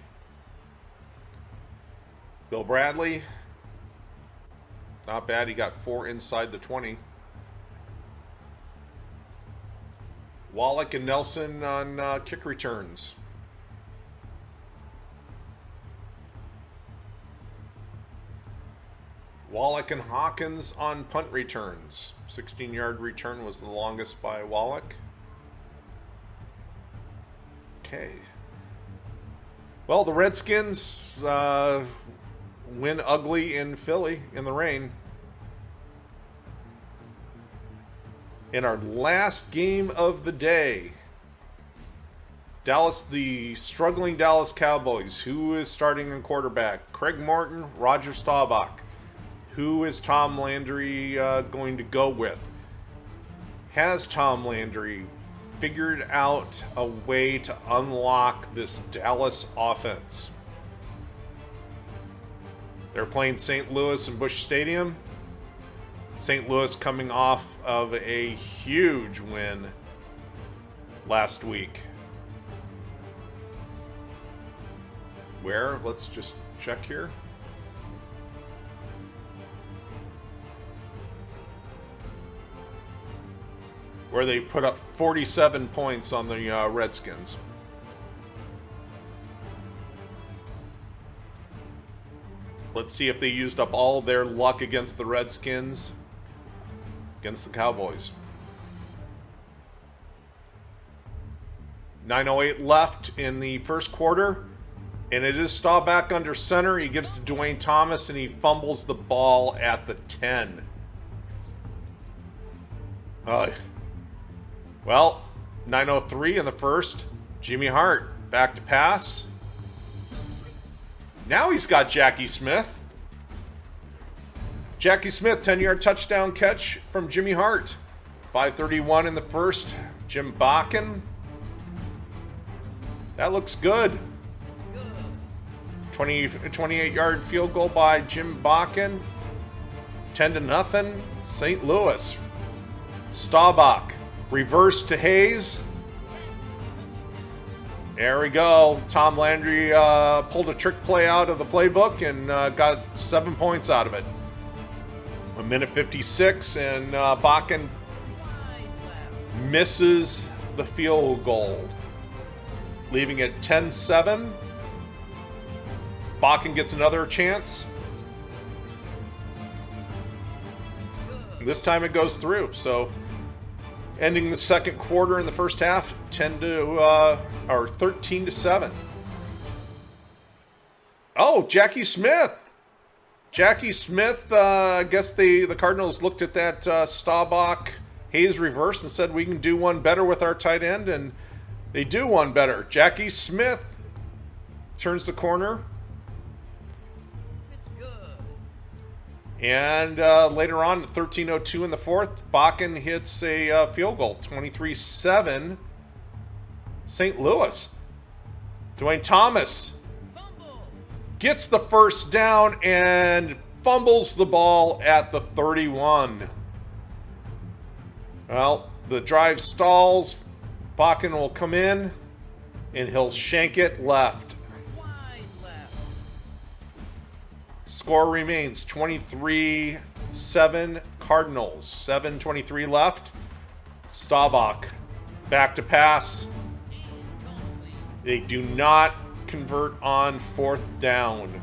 Bill Bradley, not bad, he got 4 inside the 20. Wallach and Nelson on kick returns. Wallach and Hawkins on punt returns. 16-yard return was the longest by Wallach. Okay. Well, the Redskins win ugly in Philly in the rain. In our last game of the day, the struggling Dallas Cowboys. Who is starting in quarterback? Craig Morton, Roger Staubach. Who is Tom Landry going to go with? Has Tom Landry figured out a way to unlock this Dallas offense? They're playing St. Louis in Busch Stadium. St. Louis coming off of a huge win last week. Where? Let's just check here. Where they put up 47 points on the Redskins. Let's see if they used up all their luck against the Redskins. Against the Cowboys. 9:08 left in the first quarter. And it is Staubach under center. He gives to Dwayne Thomas and he fumbles the ball at the 10. Well, 9:03 in the first. Jimmy Hart back to pass. Now he's got Jackie Smith. Jackie Smith, 10-yard touchdown catch from Jimmy Hart. 5:31 in the first. Jim Bakken. That looks good. 28-yard field goal by Jim Bakken. 10-0. St. Louis. Staubach. Reverse to Hayes. There we go. Tom Landry pulled a trick play out of the playbook and got 7 points out of it. 1:56, and Bakken misses the field goal, leaving it 10-7. Bakken gets another chance. This time it goes through. So, ending the second quarter in the first half, 13-7. Oh, Jackie Smith. Jackie Smith, I guess the Cardinals looked at that Staubach Hayes reverse and said we can do one better with our tight end, and they do one better. Jackie Smith turns the corner. It's good. And later on, at 13:02 in the fourth, Bakken hits a field goal, 23-7, St. Louis. Dwayne Thomas gets the first down and fumbles the ball at the 31. Well, the drive stalls. Bakken will come in, and he'll shank it left. Wide left. Score remains 23-7 Cardinals. 7:23 left. Staubach back to pass. They do not convert on fourth down.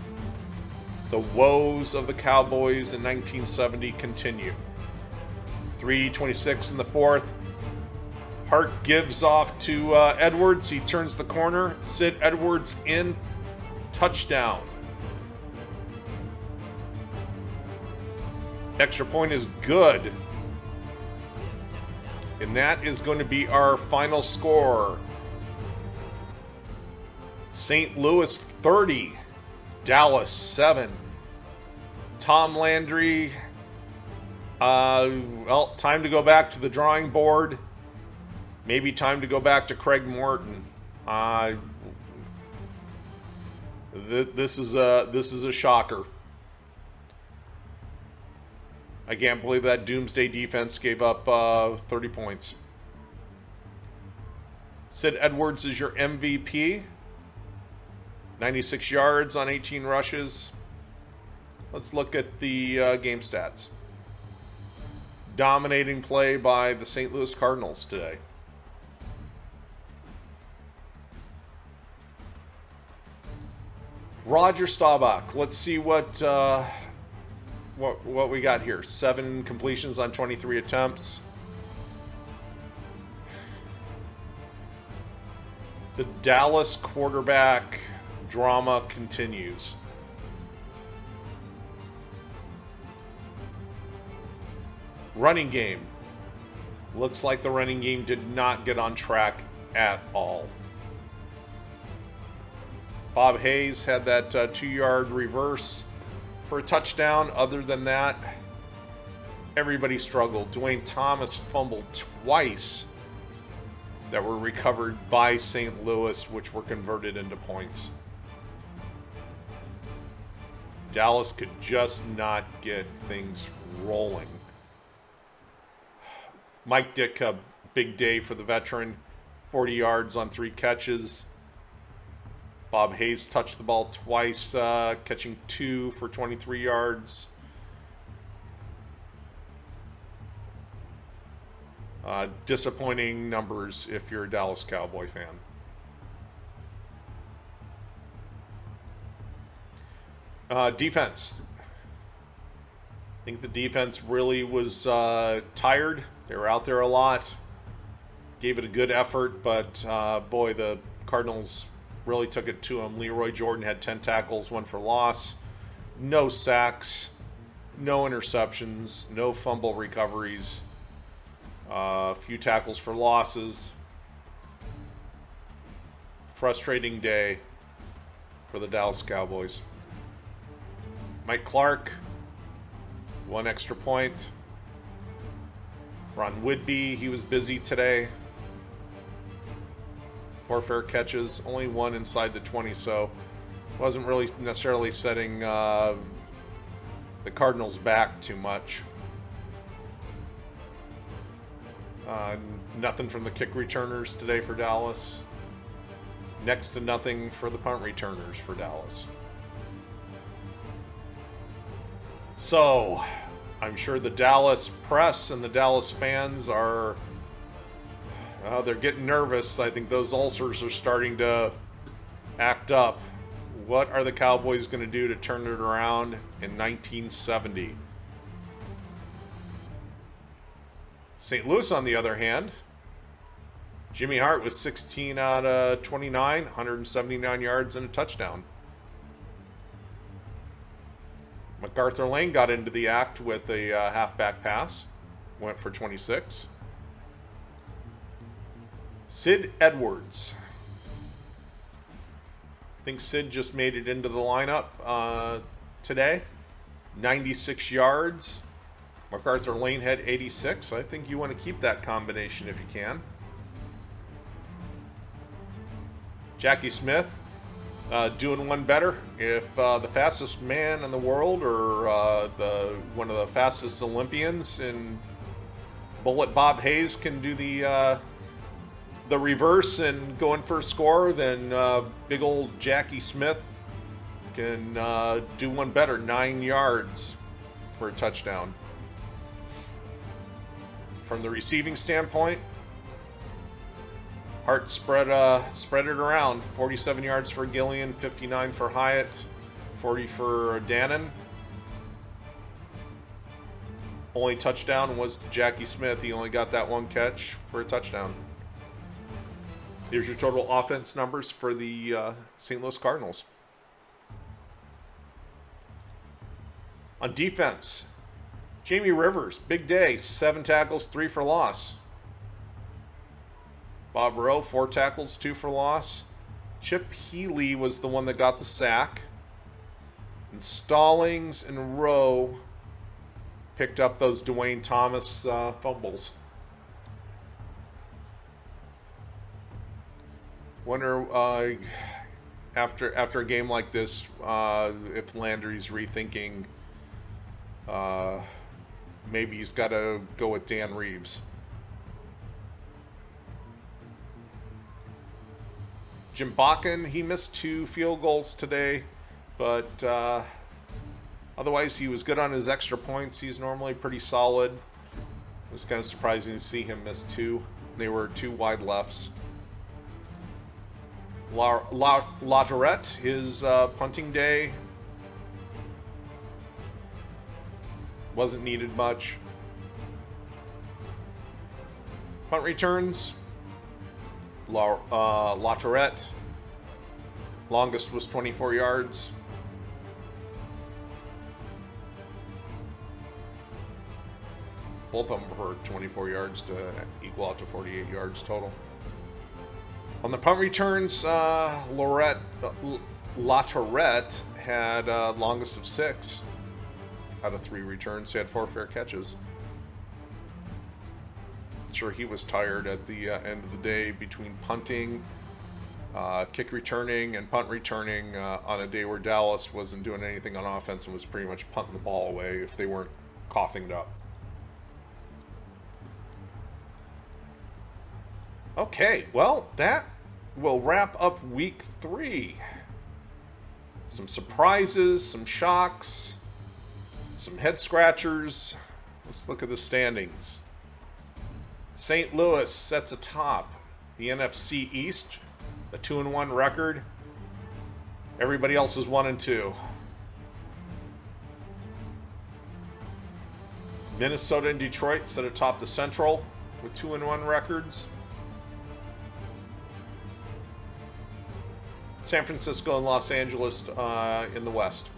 The woes of the Cowboys in 1970 continue. 3:26 in the fourth. Hart gives off to Edwards. He turns the corner. Sid Edwards in. Touchdown. Extra point is good. And that is going to be our final score. St. Louis 30, Dallas 7. Tom Landry, well, time to go back to the drawing board. Maybe time to go back to Craig Morton. This is a shocker. I can't believe that Doomsday defense gave up 30 points. Sid Edwards is your MVP. 96 yards on 18 rushes. Let's look at the game stats. Dominating play by the St. Louis Cardinals today. Roger Staubach. Let's see what we got here. 7 completions on 23 attempts. The Dallas quarterback drama continues. Running game. Looks like the running game did not get on track at all. Bob Hayes had that 2-yard reverse for a touchdown. Other than that, everybody struggled. Dwayne Thomas fumbled twice that were recovered by St. Louis, which were converted into points. Dallas could just not get things rolling. Mike Ditka, big day for the veteran. 40 yards on 3 catches. Bob Hayes touched the ball twice, catching 2 for 23 yards. Disappointing numbers if you're a Dallas Cowboy fan. Defense. I think the defense really was tired. They were out there a lot. Gave it a good effort, but boy, the Cardinals really took it to him. Leroy Jordan had 10 tackles, 1 for loss. No sacks, no interceptions, no fumble recoveries. A few tackles for losses. Frustrating day for the Dallas Cowboys. Mike Clark, 1 extra point. Ron Whitby, he was busy today. 4 fair catches, only 1 inside the 20, so wasn't really necessarily setting the Cardinals back too much. Nothing from the kick returners today for Dallas. Next to nothing for the punt returners for Dallas. So, I'm sure the Dallas press and the Dallas fans are they're getting nervous. I think those ulcers are starting to act up. What are the Cowboys going to do to turn it around in 1970? St. Louis, on the other hand, Jimmy Hart was 16 out of 29, 179 yards and a touchdown. MacArthur Lane got into the act with a halfback pass, went for 26. Sid Edwards. I think Sid just made it into the lineup today. 96 yards. MacArthur Lane had 86. I think you want to keep that combination if you can. Jackie Smith doing one better. If the fastest man in the world or one of the fastest Olympians in Bullet Bob Hayes can do the reverse and go in for a score, then big old Jackie Smith can do one better. 9 yards for a touchdown. From the receiving standpoint, Hart spread it around. 47 yards for Gillian, 59 for Hyatt, 40 for Dannon. Only touchdown was Jackie Smith. He only got that 1 catch for a touchdown. Here's your total offense numbers for the St. Louis Cardinals. On defense, Jamie Rivers, big day, 7 tackles, 3 for loss. Bob Rowe, 4 tackles, 2 for loss. Chip Healy was the one that got the sack. And Stallings and Rowe picked up those Dwayne Thomas fumbles. Wonder after a game like this if Landry's rethinking maybe he's got to go with Dan Reeves. Jim Bakken, he missed 2 field goals today, but otherwise he was good on his extra points. He's normally pretty solid. It was kind of surprising to see him miss 2. They were 2 wide lefts. Latorette, his punting day wasn't needed much. Punt returns, Latorette, longest was 24 yards. Both of them were 24 yards to equal out to 48 yards total. On the punt returns, Latorette had longest of 6 out of 3 returns. He had 4 fair catches. Sure, he was tired at the end of the day between punting, kick returning, and punt returning on a day where Dallas wasn't doing anything on offense and was pretty much punting the ball away if they weren't coughing it up. Okay, well, that will wrap up week 3. Some surprises, some shocks, some head scratchers. Let's look at the standings. St. Louis sets atop the NFC East, a 2-1 record. Everybody else is 1-2. Minnesota and Detroit sit atop the Central with 2-1 records. San Francisco and Los Angeles in the West.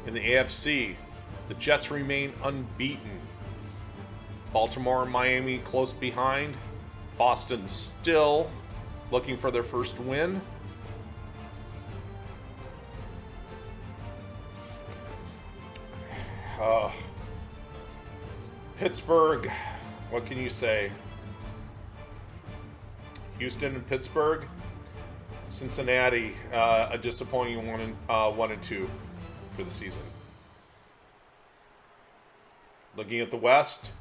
In the AFC, the Jets remain unbeaten. Baltimore and Miami close behind. Boston still looking for their first win. Pittsburgh, what can you say? Houston and Pittsburgh. Cincinnati, a disappointing 1-2 for the season. Looking at the West,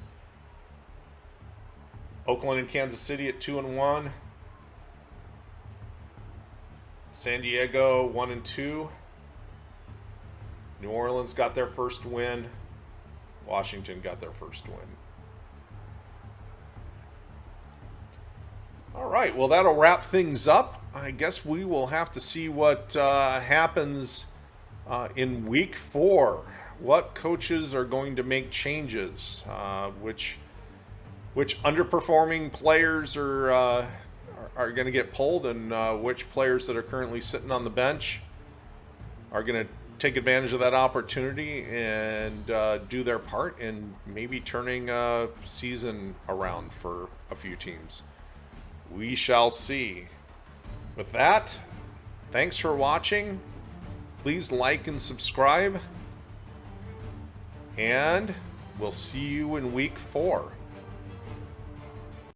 Oakland and Kansas City at 2-1. San Diego 1-2. New Orleans got their first win. Washington got their first win. All right, well, that'll wrap things up. I guess we will have to see what happens in week 4. What coaches are going to make changes? Which underperforming players are going to get pulled, and which players that are currently sitting on the bench are going to take advantage of that opportunity and do their part in maybe turning a season around for a few teams. We shall see. With that, thanks for watching. Please like and subscribe. And we'll see you in week 4.